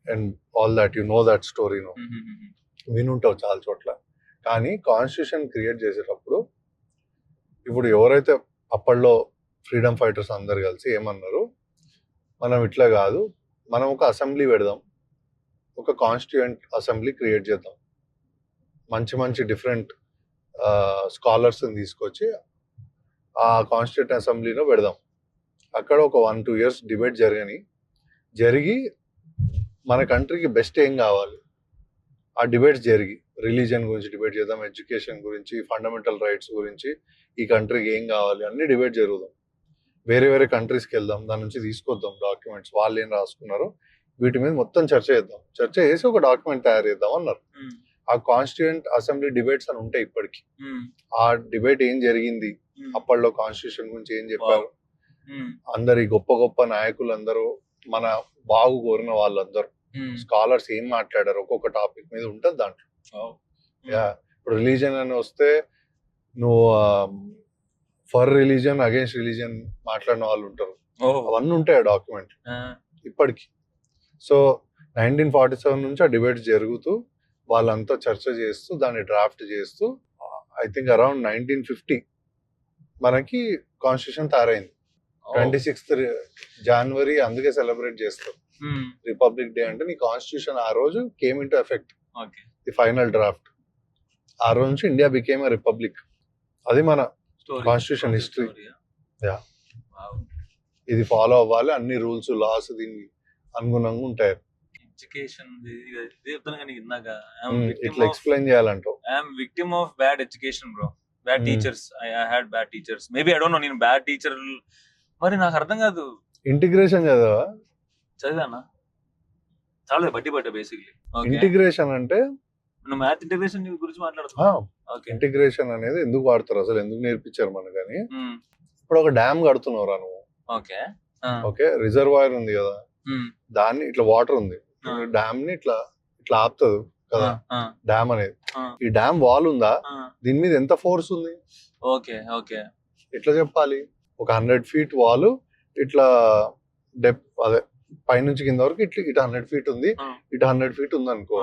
Speaker 1: and all that, you know that story, no వినుంటావు చాలా చోట్ల. కానీ కాన్స్టిట్యూషన్ క్రియేట్ చేసేటప్పుడు ఇప్పుడు ఎవరైతే అప్పట్లో ఫ్రీడమ్ ఫైటర్స్ అందరు కలిసి ఏమన్నారు, మనం ఇట్లా కాదు, మనం ఒక అసెంబ్లీ పెడదాం, ఒక కాన్స్టిట్యూయెంట్ అసెంబ్లీ క్రియేట్ చేద్దాం, మంచి మంచి డిఫరెంట్ స్కాలర్స్ని తీసుకొచ్చి ఆ కాన్స్టిట్యూయెంట్ అసెంబ్లీలో పెడదాం. అక్కడ ఒక 1-2 years డిబేట్ జరిగి మన కంట్రీకి బెస్ట్ ఏం కావాలి ఆ డిబేట్స్ జరిగి, రిలీజియన్ గురించి డిబేట్ చేద్దాం, ఎడ్యుకేషన్ గురించి, ఫండమెంటల్ రైట్స్ గురించి, ఈ కంట్రీకి ఏం కావాలి అన్ని డిబేట్ జరుగుదాం. వేరే వేరే కంట్రీస్కి వెళ్దాం, దాని నుంచి తీసుకొద్దాం డాక్యుమెంట్స్, వాళ్ళు ఏం రాసుకున్నారో వీటి మీద మొత్తం చర్చ చేద్దాం, చర్చ చేసి ఒక డాక్యుమెంట్ తయారు చేద్దాం అన్నారు. ఆ కాన్స్టిట్యూయెంట్ అసెంబ్లీ డిబేట్స్ అని ఉంటాయి ఇప్పటికి. ఆ డిబేట్ ఏం జరిగింది, అప్పట్లో కాన్స్టిట్యూషన్ గురించి ఏం చెప్పారు, అందరు గొప్ప గొప్ప నాయకులు అందరూ, మన బాగు కోరిన వాళ్ళందరూ, స్కాలర్స్ ఏం మాట్లాడారు ఒక్కొక్క టాపిక్ మీద ఉంటుంది దాంట్లో. ఇప్పుడు రిలీజియన్ అని వస్తే నువ్వు ఫర్ రిలీజియన్ అగేన్స్ట్ రిలీజియన్ మాట్లాడిన వాళ్ళు ఉంటారు, అవన్నీ ఉంటాయి డాక్యుమెంట్ ఇప్పటికి. సో 1947 నుంచి ఆ డిబేట్స్ జరుగుతూ వాళ్ళంతా చర్చ చేస్తూ దాన్ని డ్రాఫ్ట్ చేస్తూ ఐ థింక్ అరౌండ్ 1950 మనకి కాన్స్టిట్యూషన్ తయారైంది. 26th January అందుకే సెలబ్రేట్ చేస్తాం రిపబ్లిక్ డే. అంటే నీ కాన్స్టిట్యూషన్ ఆ రోజు came in to effect, the final draft. ఆ రోజు నుంచి ఇండియా బికేమ్ ఎ రిపబ్లిక్. అది మన కాన్స్టిట్యూషన్ హిస్టరీ. ఇది ఫాలో అవ్వాలి, అన్ని రూల్స్ లాస్ దీనికి అనుగుణంగా ఉంటాయి.
Speaker 2: ఎడ్యుకేషన్
Speaker 1: ఇట్లా ఎక్స్ప్లెయిన్ చేయాలంటావు.
Speaker 2: I'm victim of bad education bro, bad teachers. I had bad teachers. Maybe I don't know, నేను బ్యాడ్ టీచర్ మరి నాకు అర్థం కాదు.
Speaker 1: ఇంటిగ్రేషన్ చదవా?
Speaker 2: చదివానా, చాలా బట్టి బేసిక్లీ.
Speaker 1: ఇంటిగ్రేషన్ అంటే
Speaker 2: నువ్వు మ్యాథ్ ఇంటిగ్రేషన్ గురించి మాట్లాడుతున్నావు.
Speaker 1: ఇంటిగ్రేషన్ అనేది ఎందుకు వాడతారు, అసలు ఎందుకు నేర్పించారు మనకని. ఇప్పుడు ఒక డ్యామ్ కడుతున్నావురా నువ్వు, ఓకే, రిజర్వాయర్ ఉంది కదా, దాన్ని ఇట్లా వాటర్ ఉంది, డ్యామ్ ని ఇట్లా ఇట్లా ఆపుతుంది కదా డ్యామ్ అనేది. ఈ డ్యామ్ వాల్ ఉందా, దీని మీద ఎంత ఫోర్స్ ఉంది, ఎట్లా చెప్పాలి? ఒక 100 feet వాల్ ఇట్లా డెప్, అదే పైనుంచి కింద వరకు ఇట్లా ఇటు 100 feet ఉంది, ఇటు 100 feet ఉంది అనుకో,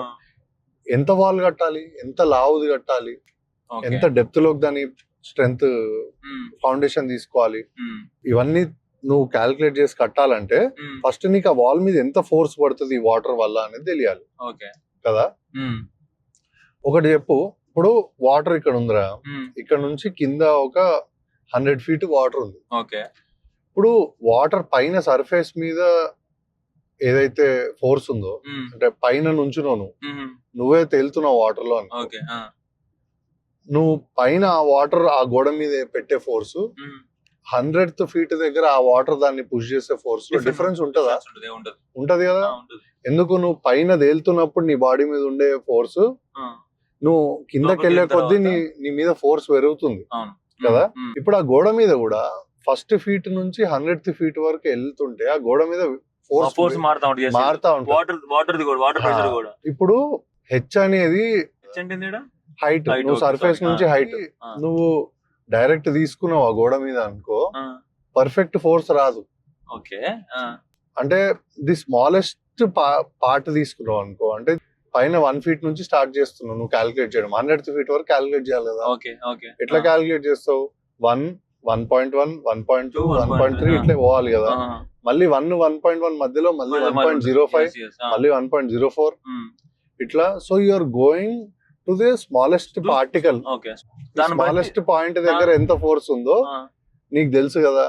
Speaker 1: ఎంత వాల్ కట్టాలి, ఎంత లావుది కట్టాలి, ఎంత డెప్త్ లోకి దాని స్ట్రెంగ్త్ ఫౌండేషన్ తీసుకోవాలి, ఇవన్నీ నువ్వు క్యాల్కులేట్ చేసి కట్టాలంటే ఫస్ట్ నీకు ఆ వాల్ మీద ఎంత ఫోర్స్ పడుతుంది ఈ వాటర్ వల్ల అనేది తెలియాలి కదా. ఒకటి చెప్పు, ఇప్పుడు వాటర్ ఇక్కడ ఉందిరా, ఇక్కడ నుంచి కింద ఒక 100 feet వాటర్ ఉంది. ఇప్పుడు వాటర్ పైన సర్ఫేస్ మీద ఏదైతే ఫోర్స్ ఉందో, అంటే పైన నుంచున్నావు నువ్వే తేలుతున్నావు వాటర్ లో, నువ్వు పైన ఆ వాటర్ ఆ గోడ మీద పెట్టే ఫోర్స్ 100th ఫీట్ దగ్గర ఆ వాటర్ దాన్ని పుష్ చేసే ఫోర్స్ లో డిఫరెన్స్ ఉంటుందా? ఉంటది కదా. ఎందుకు నువ్వు పైన తేలుతున్నప్పుడు నీ బాడీ మీద ఉండే ఫోర్స్ నువ్వు కిందకి వెళ్లే కొద్దీ నీ మీద ఫోర్స్ పెరుగుతుంది కదా. ఇప్పుడు ఆ గోడ మీద కూడా ఫస్ట్ ఫీట్ నుంచి 100th ఫీట్ వరకు వెళ్తుంటే ఆ గోడ మీద ఫోర్స్ మారుతా ఉంటుంది. ఇప్పుడు హెచ్ అనేది హైట్, నువ్వు సర్ఫేస్ నుంచి హైట్ నువ్వు డైరెక్ట్ తీసుకున్నావు ఆ గోడ మీద అనుకో, పర్ఫెక్ట్ ఫోర్స్ రాదు. అంటే ది స్మాలెస్ట్ పార్ట్ తీసుకున్నావు అనుకో, అంటే పైన 1 feet నుంచి స్టార్ట్ చేస్తున్నావు నువ్వు క్యాలిక్యులేట్ చేయడం, 100th feet వరకు క్యాలిక్యులేట్ చేయాలి కదా. ఎట్లా క్యాలిక్యులేట్ చేస్తావు? 1, 1.1, 1.2, 1.3 ఇట్లా పోవాలి కదా. మళ్ళీ 1, 1.1 మధ్యలో మళ్ళీ 1.05, మళ్ళీ 1.04 ఇట్లా. So you're going to the smallest particle. Smallest point దగ్గర ఎంత ఫోర్స్ ఉందో నీకు తెలుసు కదా.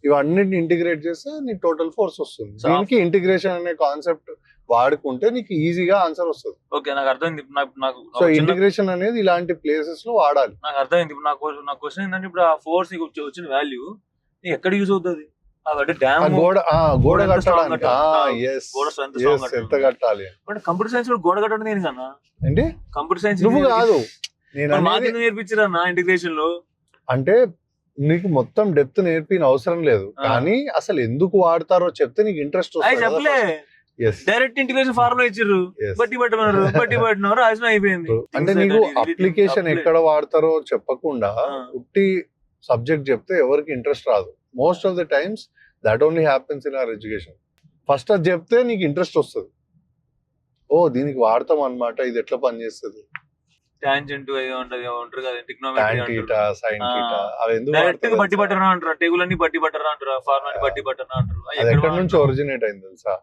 Speaker 1: ఇవన్నిటిని ఇంటిగ్రేట్ చేస్తే నీకు టోటల్ ఫోర్స్ వస్తుంది. దీనికి ఇంటిగ్రేషన్ అనే కాన్సెప్ట్ వాడుకుంటే నీకు ఈజీగా ఆన్సర్ వస్తుంది.
Speaker 2: ఓకే, నాకు అర్థమైంది.
Speaker 1: సో ఇంటిగ్రేషన్ అనేది ఇలాంటి ప్లేసెస్ లో వాడాలి.
Speaker 2: నాకు అర్థమైంది. ఇప్పుడు నా క్వశ్చన్ ఏంటంటే, ఇప్పుడు ఆ ఫోర్స్ నీకు వచ్చిన వాల్యూ నీకు ఎక్కడ యూజ్ అవుతుంది?
Speaker 1: గోడ కట్టడానికి ఎంత కట్టాలి?
Speaker 2: కంప్యూటర్ సైన్స్ గోడ కట్టడం నేను కన్నా
Speaker 1: ఏంటి?
Speaker 2: కంప్యూటర్ సైన్స్
Speaker 1: నువ్వు కాదు,
Speaker 2: నేను నేర్పించరా ఇంటిగ్రేషన్ లో?
Speaker 1: అంటే నీకు మొత్తం డెప్త్ నేర్పిన అవసరం లేదు, కానీ అసలు ఎందుకు వాడతారో చెప్తే నీకు ఇంట్రెస్ట్ వస్తుంది.
Speaker 2: చెప్పలే, డైరెక్ట్ ఇంటిగ్రేషన్ ఫార్ములా ఇచ్చారు, బట్టి పట్టినారు అయిపోయింది.
Speaker 1: అంటే నీకు అప్లికేషన్ ఎక్కడ వాడతారో చెప్పకుండా ఉట్టి సబ్జెక్ట్ చెప్తే ఎవరికి ఇంట్రెస్ట్ రాదు. Most of the times that only happens in our education. First అది చెప్తే నీకు ఇంట్రెస్ట్ వస్తుంది. ఓ దీనికి వాడతాం అన్నమాట, ఇది ఎట్లా పనిచేస్తుంది.
Speaker 2: టాంజెంట్ ఉంటారు కదా, ట్రిగ్నోమెట్రీ
Speaker 1: డైరెక్ట్
Speaker 2: బట్టి పట్టరా అంటారు, టేబుల్ అన్ని బట్టి పట్టరా అంటారు, ఫార్ములా బట్టి పట్టరా అంటారు.
Speaker 1: ఎక్కడి నుంచి ఒరిజినేట్ అయింది తెలుసా?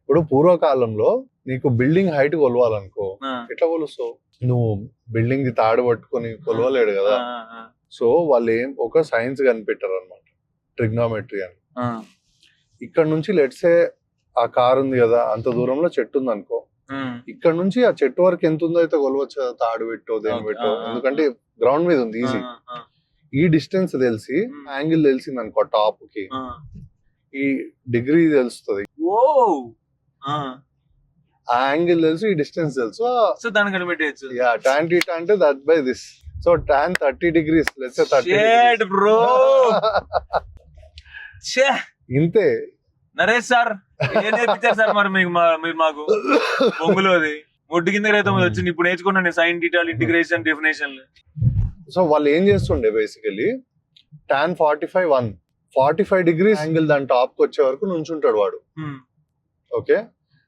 Speaker 1: ఇప్పుడు పూర్వకాలంలో నీకు బిల్డింగ్ హైట్ కొలవాలనుకో, ఎట్లా కొలుస్తావు? నువ్వు బిల్డింగ్ ది తాడు పట్టుకొని కొలవలేడు కదా. సో వాళ్ళు ఒక సైన్స్ కనిపెట్టారు అనమాట, ట్రిగ్నోమెట్రీ అని. ఇక్కడ నుంచి లెట్సే ఆ కార్ ఉంది కదా, అంత దూరంలో చెట్టు ఉంది అనుకో, ఇక్కడ నుంచి ఆ చెట్టు వరకు ఎంత ఉందో అయితే కొలవచ్చు కదా, తాడు పెట్టో దేని పెట్టో, ఎందుకంటే గ్రౌండ్ మీద ఉంది ఈజీ. ఈ డిస్టెన్స్ తెలిసి యాంగిల్ తెలిసింది అనుకో, టాప్ కి ఈ డిగ్రీ తెలుస్తుంది, ఆ యాంగిల్ తెలుసు, ఈ డిస్టెన్స్ తెలుసు. సో దాన్ని కనిపెట్టేయచ్చు. యా, tan θ అంటే that by this. So tan 30 degrees, let's say 30
Speaker 2: షేట్ బ్రో. ఛే,
Speaker 1: ఇంతే.
Speaker 2: నరేష్ సార్ ఏం నేర్పించారు సార్ మరి మీకు? మీరు మాకు బొంగులోది ముడ్డు కింద రైతం వచ్చింది. ఇప్పుడు నేర్చుకున్నాను sine theta integration definition.
Speaker 1: So వాళ్ళు ఏం చేస్తుండే బేసికలీ, tan 45 degrees యాంగిల్ దాని టాప్ కి వచ్చే వరకు నుంచుంటాడు వాడు. ఓకే,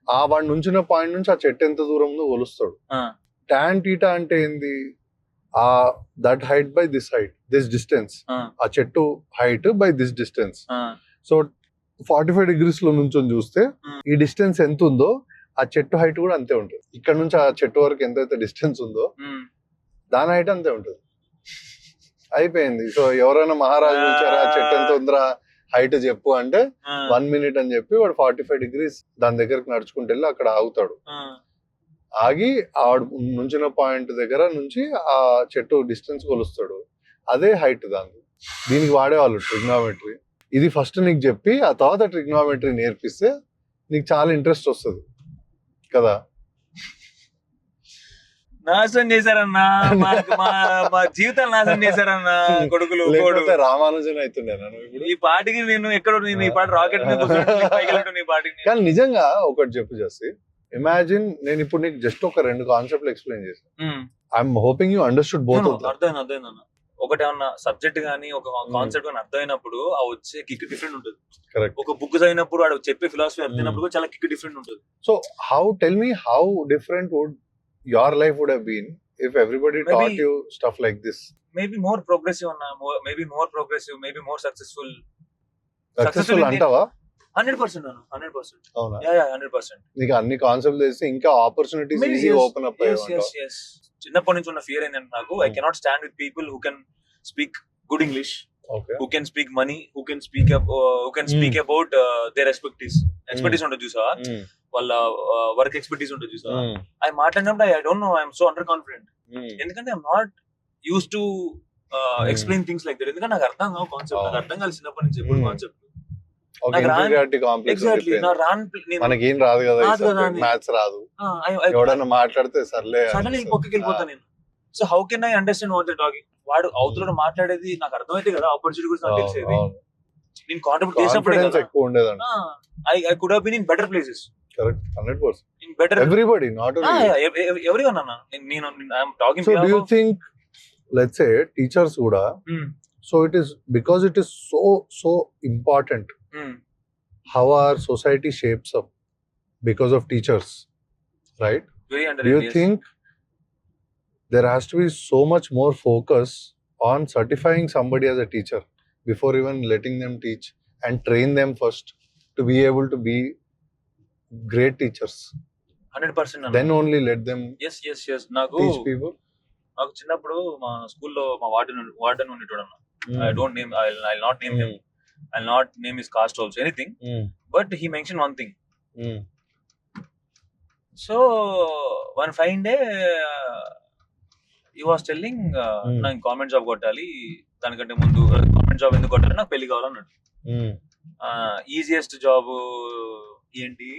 Speaker 1: ఆ వాడు నుంచిన పాయింట్ నుంచి ఆ చెట్టు ఎంత దూరం ఉందో కొలుస్తాడు. tan θ అంటే ఏంది? ఆ that height by this height, this distance, ఆ చెట్టు height by this distance. So 45 degrees లో నుంచొని చూస్తే ఈ డిస్టెన్స్ ఎంత ఉందో ఆ చెట్టు హైట్ కూడా అంతే ఉంటుంది. ఇక్కడ నుంచి ఆ చెట్టు వరకు ఎంతైతే డిస్టెన్స్ ఉందో దాని హైట్ అంతే ఉంటుంది. అయిపోయింది. సో ఎవరైనా మహారాజు వచ్చారా, ఆ చెట్టు ఎంత ఉందిరా హైట్ చెప్పు అంటే 1 minute అని చెప్పి వాడు 45 degrees దాని దగ్గరకు నడుచుకుంటూ వెళ్ళి అక్కడ ఆగుతాడు. ఆగి ఆడు నుంచిన పాయింట్ దగ్గర నుంచి ఆ చెట్టు డిస్టెన్స్ కొలుస్తాడు. అదే హైట్ దాన్ని. దీనికి వాడేవాళ్ళు ట్రిగ్నోమెట్రీ. ఇది ఫస్ట్ నీకు చెప్పి ఆ తర్వాత ట్రిగ్నోమెట్రీ నేర్పిస్తే నీకు చాలా ఇంట్రెస్ట్ వస్తుంది కదా.
Speaker 2: నాశనం చేశారన్నా, మా జీవితాలు నాశనం చేశారన్నా కొడుకులు.
Speaker 1: రామానుజన్ అవుతుండేనా ఇప్పుడు?
Speaker 2: ఈ పాటికి నేను ఎక్కడ, నేను ఈ పాటి రాకెట్ మీద పాటికి.
Speaker 1: కానీ నిజంగా ఒకటి చెప్పు చేసి, ఇమాజిన్ నేను ఇప్పుడు నీకు జస్ట్ ఒక 2 కాన్సెప్ట్లు ఎక్స్ప్లెయిన్ చేశాను. I'm hoping you understood both.
Speaker 2: అర్థమైందన్న. ఒకటి ఏమన్నా సబ్జెక్ట్ గానీ ఒక కాన్సెప్ట్ గానీ అర్థమైనప్పుడు ఆ వచ్చే కిక్ డిఫరెంట్ ఉంటుంది. ఒక బుక్ చదివినప్పుడు వాడు చెప్పే ఫిలాసఫీ అర్థమైనప్పుడు చాలా కిక్ డిఫరెంట్ ఉంటుంది.
Speaker 1: So tell me how different would your life would have been if everybody taught you stuff like this?
Speaker 2: Maybe more progressive, maybe more progressive, maybe more successful
Speaker 1: అంటావా?
Speaker 2: 100% 100%.
Speaker 1: అవునా?
Speaker 2: Yeah, 100%.
Speaker 1: నీకు అన్ని కాన్సెప్ట్ తెలిసి ఇంకా ఆపర్చునిటీస్ ఈజీ ఓపెన్ అప్ అయ్యాయి.
Speaker 2: చిన్నప్పటి నుంచి ఉన్న ఫియర్ ఏంటంటే నాకు, I cannot stand with people who can speak good English, who can speak money, who can speak about their expertise ఉంటుంది చూసా, వాళ్ళ వర్క్ ఎక్స్పర్టీస్ ఉంటుంది చూసా. అవి మాట్లాడినప్పుడు I don't know, I'm so under confident. ఎందుకంటే I'm not used to explain things like that. ఎందుకంటే నాకు అర్థం కావు కాన్సెప్ట్, నాకు అర్థం కాదు చిన్నప్పటి నుంచి ఎప్పుడు కాన్సెప్ట్.
Speaker 1: ఒక
Speaker 2: నాకు రాని-
Speaker 1: inferiority complex
Speaker 2: ఎగ్జాక్ట్లీ
Speaker 1: ఉండిపోయింది.
Speaker 2: నా రాన్ నేను
Speaker 1: మనకేం రాదు కదా,
Speaker 2: రాదు కదా అని.
Speaker 1: మ్యాథ్స్ రాదు, ఎవడన్నా మాట్లాడితే సర్లే
Speaker 2: సడన్లీ పక్కకి వెళ్ళిపోతాను నేను. So how can I understand what they talking? వాడు అవతల మాట్లాడేది నాకు అర్థమైతే కదా, ఆపర్చునిటీ గురించి నాకు తెలిసేది. నేను కాంట్రిబ్యూట్ చేసినప్పుడే
Speaker 1: కాన్ఫిడెన్స్
Speaker 2: కదా.
Speaker 1: ఎక్కువ ఉండేదండి.
Speaker 2: I could have been in better places,
Speaker 1: correct, 100%.
Speaker 2: In better
Speaker 1: everybody, not only.
Speaker 2: Everyone అన్న. నేను I'm talking.
Speaker 1: So do you think, let's say teachers kuda, so it is because it is so important how our society shapes up because of teachers, right?
Speaker 2: Very
Speaker 1: Do you
Speaker 2: under.
Speaker 1: think there has to be so much more focus on certifying somebody as a teacher before even letting them teach, and train them first to be able to be great teachers,
Speaker 2: 100%.
Speaker 1: then only let them
Speaker 2: yes నాకు
Speaker 1: teach people?
Speaker 2: నాకు చిన్నప్పుడు మా స్కూల్లో మా వార్డెన్ ఉండేటోడు అన్న. I don't name, I'll not name him. I'll not name his caste also, anything. But he mentioned one thing. So one fine day, he was telling, నాకు గవర్నమెంట్ జాబ్ కొట్టాలి, దానికంటే ముందు గవర్నమెంట్ జాబ్ ఎందుకు కొట్టాలి, నాకు పెళ్లి కావాలన్నాడు. ఈజియెస్ట్ జాబ్ ఏంటి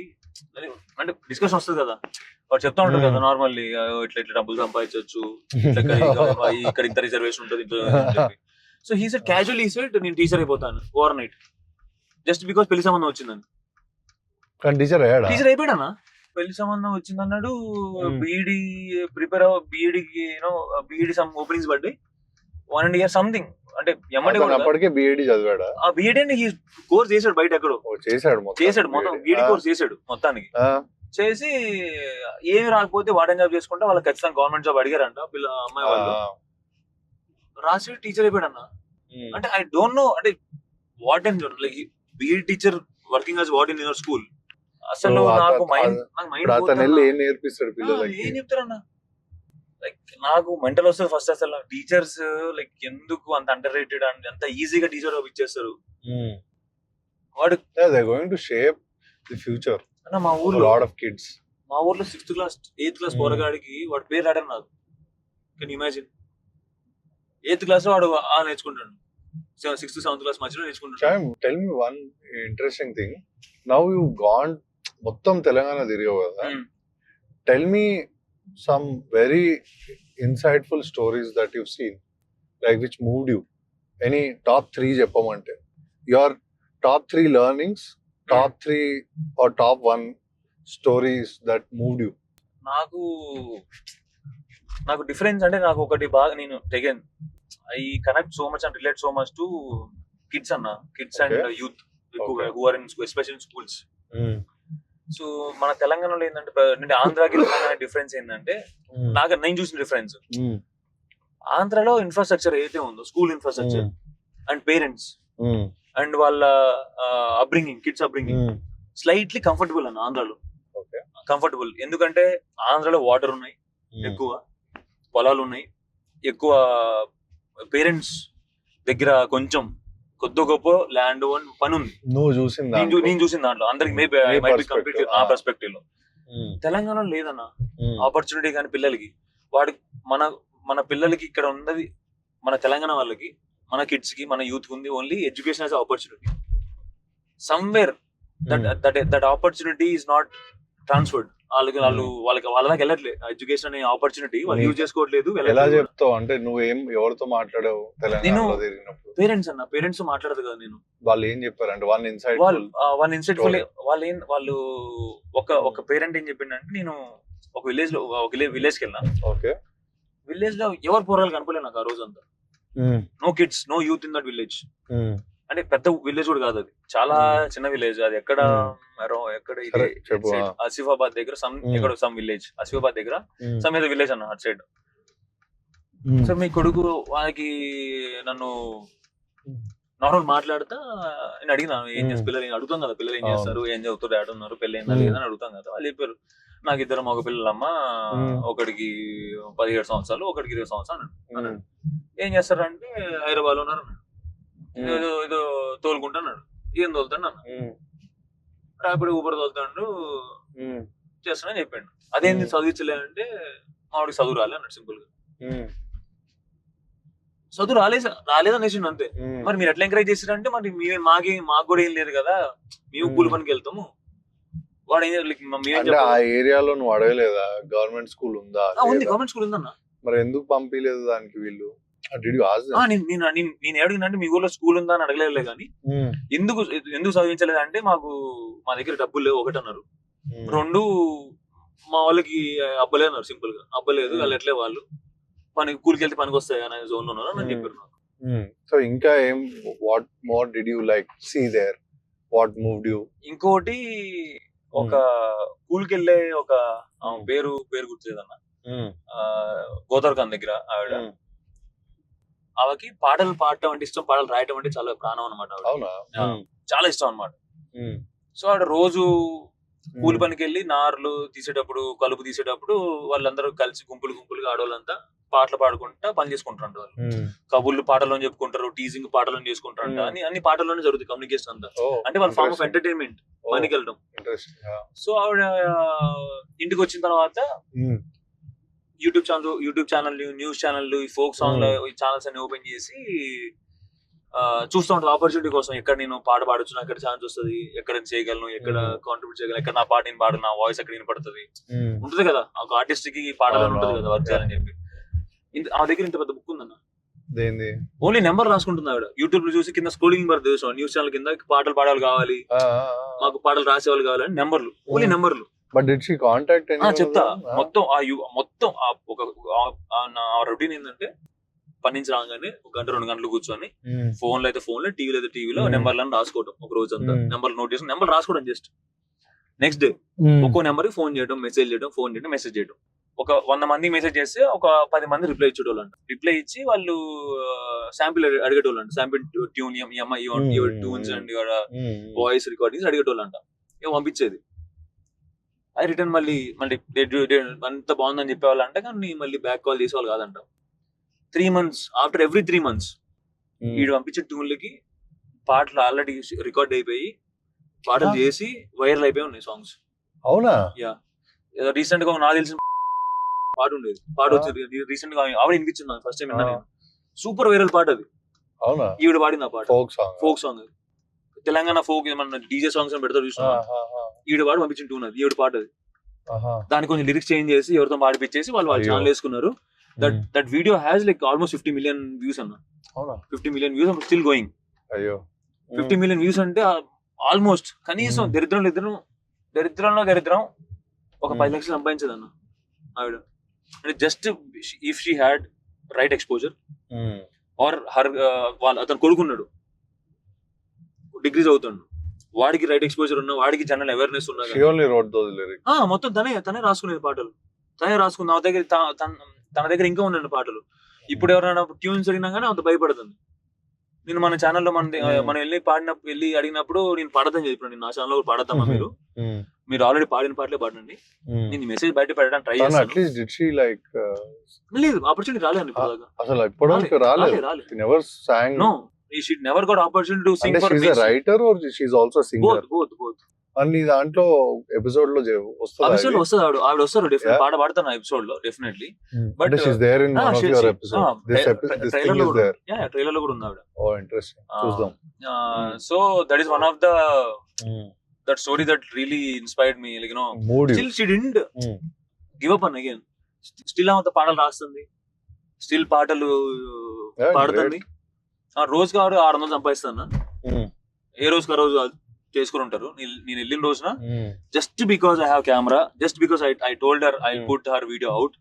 Speaker 2: అంటే డిస్కషన్ వస్తుంది కదా, వాడు చెప్తా ఉంటారు కదా నార్మల్లీ, ఇట్లా ఇట్లా డబ్బులు సంపాదించవచ్చు, ఇక్కడ ఇంత రిజర్వేషన్ ఉంటుంది. So he said casually, he said నేను టీచర్ అయిపోతాను ఓవర్ నైట్, జస్ట్ బికాస్ పెళ్లి సంబంధం వచ్చిందని.
Speaker 1: కానీ టీచర్ అయ్యాడా?
Speaker 2: టీచర్ అయిపోయాడనా? పెళ్లి సంబంధం వచ్చింది అన్నాడు. బీఈడి ప్రిపేర్ బీఈడికి బీఈడి సమ్ ఓపెనింగ్స్ పడ్డాయి, 1.5 years సంథింగ్. అంటే
Speaker 1: అప్పటికే బీఈడి చదివాడా?
Speaker 2: ఆ బీఈడి అని కోర్స్ చేశాడు బయట ఎక్కడో,
Speaker 1: చేశాడు
Speaker 2: మొత్తం బీఈడి కోర్స్ చేశాడు మొత్తానికి. చేసి ఏమి రాకపోతే వార్డెన్ జాబ్ చేసుకుంటే వాళ్ళకి ఖచ్చితంగా గవర్నమెంట్ జాబ్ అడిగారంట అమ్మాయి వాళ్ళు. రాసి టీచర్ అయిపోయాడు అన్న. అంటే ఐ డోంట్ నో, అంటే warden like BEd teacher working as warden in your school. అసలు నాకు మైండ్
Speaker 1: ఏం నేర్పిస్తాడు పిల్లలకి?
Speaker 2: ఏం చెప్తారన్నా? లైక్ నాకు మెంటల్ వస్తుంది ఫస్ట్. అసలు టీచర్స్ లైక్ ఎందుకు అంత అండర్ రేటెడ్ అండ్ అంత ఈజీగా టీచర్ జాబ్ ఇచ్చేస్తారు. వాడు
Speaker 1: going to shape the future
Speaker 2: అన్న. మా ఊర్లో
Speaker 1: లాట్ ఆఫ్ కిడ్స్,
Speaker 2: మా ఊర్లో 6th class 8th class పోరగాడికి వాడు పేరు రాడని నాకు. Can imagine? 8th class లో వాడు నేర్చుకుంటాడు, 6th 7th class మధ్యలో నేర్చుకుంటాడు.
Speaker 1: Tell me one interesting thing. Now you gone మొత్తం తెలంగాణ తిరిగావు కదా, tell me some very insightful stories that you've seen, like which moved you. Any top 3 cheppamante, your top 3 learnings, top 3 or top 1 stories that moved you.
Speaker 2: నాకు డిఫరెన్స్ అంటే నాకు ఒకటి బాగా నేను టెగన్ I connect so much and relate so much to kids అన్న, kids and youth who are in especially in schools. So మన తెలంగాణలో ఏంటంటే ఆంధ్రాకి తెలంగాణ డిఫరెన్స్ ఏంటంటే, నేను చూసిన డిఫరెన్స్, ఆంధ్రాలో ఇన్ఫ్రాస్ట్రక్చర్ ఏదైతే ఉందో, school infrastructure and parents and వాళ్ళ upbringing, kids upbringing slightly comfortable అన్న ఆంధ్రాలో. కంఫర్టబుల్ ఎందుకంటే ఆంధ్రాలో వాటర్ ఉన్నాయి, ఎక్కువ పొలాలు ఉన్నాయి, ఎక్కువ పేరెంట్స్ దగ్గర కొంచెం కొద్ది గొప్ప ల్యాండ్ పని ఉంది. నేను చూసిన దాంట్లో అందరికి మేబీ ఆ పర్స్పెక్టివ్ లో. తెలంగాణలో లేదన్న ఆపర్చునిటీ కానీ పిల్లలకి. వాడికి మన పిల్లలకి ఇక్కడ ఉన్నది, మన తెలంగాణ వాళ్ళకి, మన కిడ్స్ కి, మన యూత్ ఉంది only education as opportunity. Somewhere that opportunity is not transferred. వాళ్ళకి వెళ్ళట్లేదు ఎడ్యుకేషన్ అనే ఆపర్చునిటీ, వాళ్ళు యూజ్ చేసుకోవట్లేదు.
Speaker 1: ఎలా చెప్తావు అంటే నువ్వేం ఎవరితో మాట్లాడావు తెలంగాణలో తిరిగినప్పుడు?
Speaker 2: పేరెంట్స్ అన్న, పేరెంట్స్ మాట్లాడదు కదా నేను.
Speaker 1: వాళ్ళు ఏం చెప్పారంటే వన్ ఇన్సైట్
Speaker 2: వాళ్ళు ఒక పేరెంట్ ఏం చెప్పిండంటే, నేను ఒక విలేజ్ కి వెళ్ళినా.
Speaker 1: ఓకే.
Speaker 2: విలేజ్ లో ఎవరు పోరాలు కనపడలేదు నాకు ఆ రోజు అంతా. No kids, no youth in that village. అంటే పెద్ద విలేజ్ కూడా కాదు, అది చాలా చిన్న విలేజ్. అది ఎక్కడ ఆసిఫాబాద్ దగ్గర సమ్ విలేజ్, ఆసిఫాబాద్ దగ్గర సమ్ ఏదో విలేజ్ అన్న అటు సైడ్. సో మీ కొడుకు వాళ్ళకి నన్ను నార్మల్ మాట్లాడుతా నేను అడిగినా, ఏం చేస్తారు పిల్లలు, అడుగుతాం కదా పిల్లలు ఏం చేస్తారు, ఏం చదువుతారు, డాడ్ ఉన్నారు, పెళ్ళి అయిందా లేదా అని అడుగుతాం కదా. వాళ్ళు చెప్పారు, నాకు 2 మగ పిల్లలమ్మ, ఒకడికి 17 సంవత్సరాలు, ఒకడికి 20 సంవత్సరాలు అన్నాడు. ఏం చేస్తారంటే హైదరాబాద్ లో ఉన్నారు, ఏదో తోలుకుంటున్నాడు. ఏం తోలుతాడు అన్న, ర్యాపిడ్ ఊబర్ తోలుతాడు, చేస్తానని చెప్పాడు. అదేంది చదివించలేదంటే, మామిడికి చదువు రాలే అన్నాడు సింపుల్ గా. చదువు రాలేదనేసిండు అంతే. మరి మీరు ఎట్లా ఎంకరేజ్ చేసారంటే మరి మాకు కూడా ఏం లేదు కదా, మేము కూలి పనికి వెళ్తాము. వాడు
Speaker 1: అంటే ఆ ఏరియాలో నువ్వు అడగలేదా గవర్నమెంట్ స్కూల్ ఉందా?
Speaker 2: ఉంది, గవర్నమెంట్ స్కూల్ ఉందన్న.
Speaker 1: మరి ఎందుకు పంపించలేదు దానికి వీళ్ళు?
Speaker 2: నేను అడిగినంటే మీ ఊర్లో స్కూల్ ఉందా అని అడగలేదు కానీ ఎందుకు చదివించలేదు అంటే మా దగ్గర డబ్బులు లేవు ఒకటి అన్నారు. 2 మా వాళ్ళకి అబ్బలేదు అన్నారు. సింపుల్ గా అబ్బలేదు, వాళ్ళు ఎట్లే వాళ్ళు పనికి కూలికి వెళ్తే పనికి వస్తాయి అనే జోన్ లో ఉన్నారు అని చెప్పారు నాకు.
Speaker 1: సో ఇంకా ఏం, what more did you like see there? What moved you?
Speaker 2: ఇంకోటి ఒక కూలికి వెళ్ళే ఒక పేరు గుర్తులేదన్న, గోదావరిఖాన్ దగ్గర ఆవిడ. ఆమెకి పాటలు పాడటం అంటే ఇష్టం, పాటలు రాయటం అంటే చాలా ప్రాణం అనమాట. చాలా ఇష్టం అనమాట. సో ఆవిడ రోజు కూలి పనికి వెళ్ళి నార్లు తీసేటప్పుడు, కలుపు తీసేటప్పుడు వాళ్ళందరూ కలిసి గుంపులుగా ఆడవాళ్ళంతా పాటలు పాడుకుంటా పని చేసుకుంటారంట. వాళ్ళు కబుర్లు పాటల్లో చెప్పుకుంటారు, టీజింగ్ పాటల్లో చేసుకుంటారంట. అన్ని పాటల్లోనే జరుగుతుంది కమ్యూనికేషన్ అంతా. అంటే వాళ్ళ ఫార్మ్ ఆఫ్ ఎంటర్టైన్మెంట్ పనికి వెళ్ళడం. సో ఆవిడ ఇంటికి వచ్చిన తర్వాత యూట్యూబ్ ఛానల్, న్యూస్ ఛానల్, ఈ ఫోక్ సాంగ్ ఛానల్స్ అన్ని ఓపెన్ చేసి చూస్తూ ఉంటాను ఆపర్చునిటీ కోసం. ఎక్కడ నేను పాట పాడొచ్చు, నాకు ఎక్కడ ఛాన్స్ వస్తుంది, ఎక్కడ చేయగలను, ఎక్కడ కాంట్రిబ్యూట్ చేయగలను, ఎక్కడ నా పాట నేను పాడు, నా వాయిస్ ఎక్కడ వినపడుతుంది ఉంటుంది కదా. ఒక ఆర్టిస్ట్ కి పాడాలని ఉంటుంది కదా వర్క్ చేయాలని చెప్పి. ఆ దగ్గర ఇంత పెద్ద బుక్ ఉందన్న. ఓన్లీ నెంబర్ రాసుకుంటుంది ఆవిడ. యూట్యూబ్ లో చూసి కింద స్క్రోలింగ్ బార్ తెలుసు, న్యూస్ ఛానల్ కింద పాటలు పాడేవాళ్ళు కావాలి, మాకు పాటలు రాసేవాళ్ళు కావాలని నెంబర్లు, ఓన్లీ నెంబర్లు.
Speaker 1: But did she contact anyone?
Speaker 2: చెప్తా. మొత్తం రొటీన్ ఏంటంటే పని నుంచి రాగానే 1-2 గంటలు కూర్చొని ఫోన్ లో అయితే ఫోన్ లో, టీవీలో అయితే టీవీలో నెంబర్లను రాసుకోవడం. ఒక రోజు అంతా నెంబర్ నోట్ చేసి నెంబర్ రాసుకోవడం. జస్ట్ నెక్స్ట్ డే ఒక్కో నెంబర్ కి ఫోన్ చేయడం, మెసేజ్ చేయడం, ఫోన్ చేయడం, మెసేజ్ చేయడం. ఒక 100 మంది మెసేజ్ చేస్తే ఒక 10 మంది రిప్లై ఇచ్చేటోళ్ళంట. రిప్లై ఇచ్చి వాళ్ళు శాంపిల్ అడిగేటోళ్ళంట. Sample tune, your tunes and your voice recordings అడిగేటోళ్ళంట. పంపించేది. అది రిటర్న్ మళ్ళీ అంత బాగుందని చెప్పేవాళ్ళు అంట. కానీ మళ్ళీ బ్యాక్ కాల్ చేసేవాళ్ళు కాదంట. 3 months ఆఫ్టర్ ఎవ్రీ 3 months వీడు పంపించే ట్యూన్లకి పాటలు ఆల్రెడీ రికార్డ్ అయిపోయి, పాటలు చేసి వైరల్ అయిపోయి ఉన్నాయి సాంగ్స్.
Speaker 1: అవునా?
Speaker 2: యా. రీసెంట్ గా నాకు తెలిసిన పాట ఉండేది, పాట వచ్చింది రీసెంట్ గా, ఆవిడ వినిపించింది ఫస్ట్ టైం విన్నా. సూపర్ వైరల్ పాట అది.
Speaker 1: అవునా?
Speaker 2: ఈవిడ పాడింది ఆ పాట.
Speaker 1: ఫోక్ సాంగ్,
Speaker 2: తెలంగాణ ఫోక్ ఏమన్నా డీజే సాంగ్స్ అని పెడతారు చూసిన, ఈవిడ పాట పంపించిన ట్యూన్ అది, ఈవిడ పాట అది. దానికి కొంచెం లిరిక్స్ చేంజ్ చేసి ఎవరితో పాడిపించేసి వాళ్ళు ఛానల్ వేసుకున్నారు. That video has like almost 50 million views అన్న. 50 million views still going. 50 million views అంటే ఆల్మోస్ట్ కనీసం దరిద్రం ఒక 10 లక్షలు సంపాదించదు అన్న ఆవిడ. అంటే just if she had right exposure or అతను కొడుకున్నాడు, డిగ్రీ చదువుతాడు, వాడికి రైట్ ఎక్స్పోజర్ ఉన్నా, వాడికి జనరల్ అవేర్నెస్ ఉన్నా, మొత్తం తనే రాసుకునేది పాటలు, తనే రాసుకుంది. తన దగ్గర ఇంకా ఉండండి పాటలు. ఇప్పుడు ఎవరైనా ట్యూన్స్ అడిగినా కానీ అంత భయపడుతుంది. నేను మన ఛానల్లో మనం వెళ్ళి అడిగినప్పుడు నేను పాడదని చెప్పిన, నేను నా ఛానల్లో పాడతామా, మీరు ఆల్రెడీ పాడిన పాటలే పాడండి, నేను మెసేజ్ బయట పెట్టడానికి ట్రై చేస్తాను. లేదు, ఆపర్చునిటీ రాలేదు
Speaker 1: రాలేదు.
Speaker 2: She never got opportunity to sing for
Speaker 1: she's a writer or she's also a singer?
Speaker 2: Both.
Speaker 1: అన్ని దాంట్లో ఎపిసోడ్ లో
Speaker 2: వస్తుంది. ఆవిడ వస్తారు డెఫినెట్లీ, పాట పాడతాను ఆ ఎపిసోడ్ లో definitely.
Speaker 1: But she's there in one of your episodes. This thing is there.
Speaker 2: Yeah, trailer లో కూడా ఉంది ఆవిడ.
Speaker 1: Oh, interesting. చూద్దాం.
Speaker 2: So that is one of the that story that really inspired me, like, you know, still she didn't give up on again. Still ఆమె పాటలు రాస్తుంది, స్టిల్ పాటలు పాడుతుంది. రోజుకి 600 సంపాదిస్తాను. ఏ రోజుకి ఆ రోజు చేసుకుని ఉంటారు. నేను వెళ్ళిన రోజున just because I have camera, just because I told her I put her video out,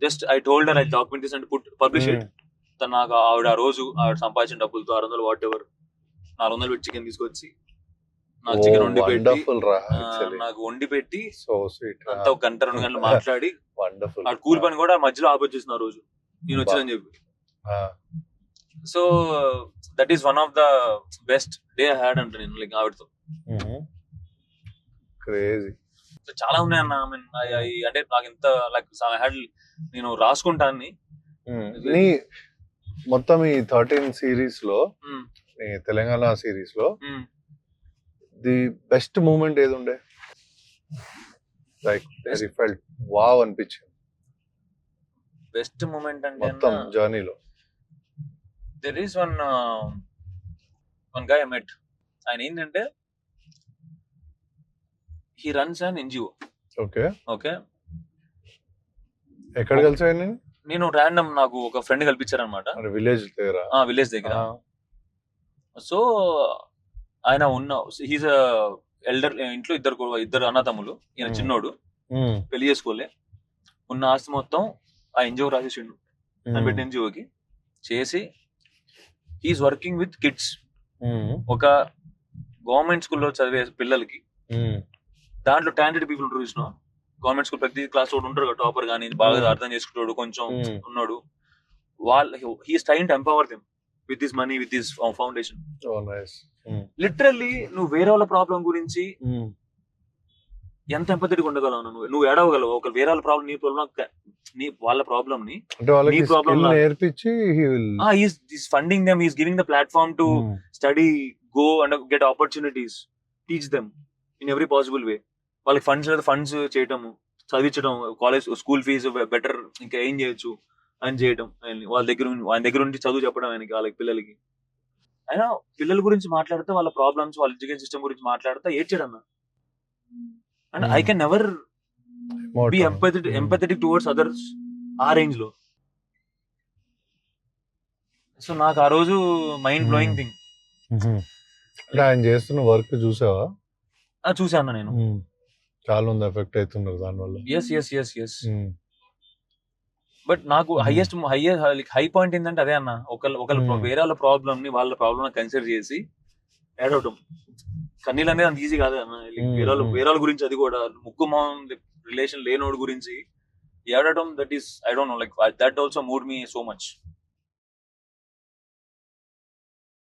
Speaker 2: just I told her I document this and publish it. నాకు ఆవిడ ఆ రోజు ఆవిడ సంపాదించిన డబ్బులతో 600 వాట్ ఎవర్ 400 పెట్టి చికెన్ తీసుకొచ్చి నాకు చికెన్ వండి పెట్టి అంతా 1 గంట 2 గంటలు మాట్లాడి, ఆ కూల్ పని కూడా మధ్యలో ఆపొచ్చేసిన రోజు నేను వచ్చిందని చెప్పి. So that is one of the best day I had అంటే నేను లైక్ ఆవిడతో. చాలా ఉన్నాయి అన్న. అంటే నాకు ఇంత లైక్ ఐ హ్యాడ్, నేను రాసుకుంటాను.
Speaker 1: మొత్తం ఈ 13 సిరీస్ లో, తెలంగాణ సిరీస్ లో ది బెస్ట్ మూమెంట్ ఏది ఉండే? లైక్ వెరీ ఫెల్ట్ వావ్ అనిపించింది
Speaker 2: బెస్ట్ మూమెంట్ అంటే
Speaker 1: మొత్తం జర్నీలో.
Speaker 2: There is one guy I met. ఆయన ఏంటంటే he runs an NGO.
Speaker 1: Okay,
Speaker 2: okay,
Speaker 1: ఎక్కడ కలిసాను
Speaker 2: నేను ర్యాండమ్ నాకు ఒక ఫ్రెండ్ కల్పించారనమాట
Speaker 1: విలేజ్ దగ్గర.
Speaker 2: విలేజ్ దగ్గర. సో ఆయన హీస్ ఎల్డర్, ఇంట్లో ఇద్దరు అన్నతమ్ములు, ఈయన చిన్నోడు, పెళ్లి చేసుకోలే, ఉన్న ఆస్తి మొత్తం ఆ ఎన్జిఓ రాసేసిండు. ఆయన పెట్టిన ఎన్జిఓకి చేసి హీఈస్ వర్కింగ్ విత్ కిడ్స్. ఒక గవర్నమెంట్ స్కూల్లో చదివే పిల్లలకి, దాంట్లో టాలెంటెడ్ పీపుల్ ఉంటారు చూసిన, గవర్నమెంట్ స్కూల్ ప్రతి క్లాస్ లో ఉంటారు కదా, టాపర్ కానీ బాగా అర్థం చేసుకుంటాడు, కొంచెం ఉన్నాడు, he's trying to empower them with this money, with this foundation. Literally నువ్వు వేరే వాళ్ళ ప్రాబ్లం గురించి ఎంత ఎంపథెటిక్ ఉండగలవు, నువ్వు ఏడవగలవు. ఒక వేరే వాళ్ళ ప్రాబ్లం, నీ ప్రాబ్లం, వాళ్ళ ప్రాబ్లం ని నీ ప్రాబ్లం
Speaker 1: నేర్పించి
Speaker 2: he's funding them, he's giving the platform to study, go and get opportunities, teach them in every possible way. వాళ్ళకి ఫండ్స్ చేయటము, చదివించడం, కాలేజ్ స్కూల్ ఫీజు బెటర్ ఇంకా ఏం చేయొచ్చు అని చేయటం, ఆయన దగ్గర ఉండి చదువు చెప్పడం ఆయనకి, వాళ్ళకి పిల్లలకి. అయినా పిల్లల గురించి మాట్లాడితే, వాళ్ళ ప్రాబ్లమ్స్, వాళ్ళ ఎడ్యుకేషన్ సిస్టమ్ గురించి మాట్లాడితే ఏడ్చాడన్న. And I can never be empathetic towards others ఆ రేంజ్ లో. సో నాకు ఆ రోజు మైండ్ బ్లోయింగ్ థింగ్.
Speaker 1: ఆయన చేస్తున్న వర్క్ చూసావా?
Speaker 2: చూసాను నేను.
Speaker 1: చాలా మంది ఎఫెక్ట్ అవుతున్నారు దానివల్ల.
Speaker 2: ఎస్. బట్ నాకు హై పాయింట్ ఏంటంటే అదే అన్న, ఒకళ్ళ వేరే వాళ్ళ ప్రాబ్లమ్ ని వాళ్ళ ప్రాబ్లమ్ కన్సిడర్ చేసి ఏడవటం. కన్నీళ్ళు అనేది అంత ఈజీ కాదు అన్న. వేరే వాళ్ళ గురించి, అది కూడా ముక్కు మొహం రిలేషన్ లేనోడు గురించి ఏడవటం, that is I don't no, like that also mood me so much.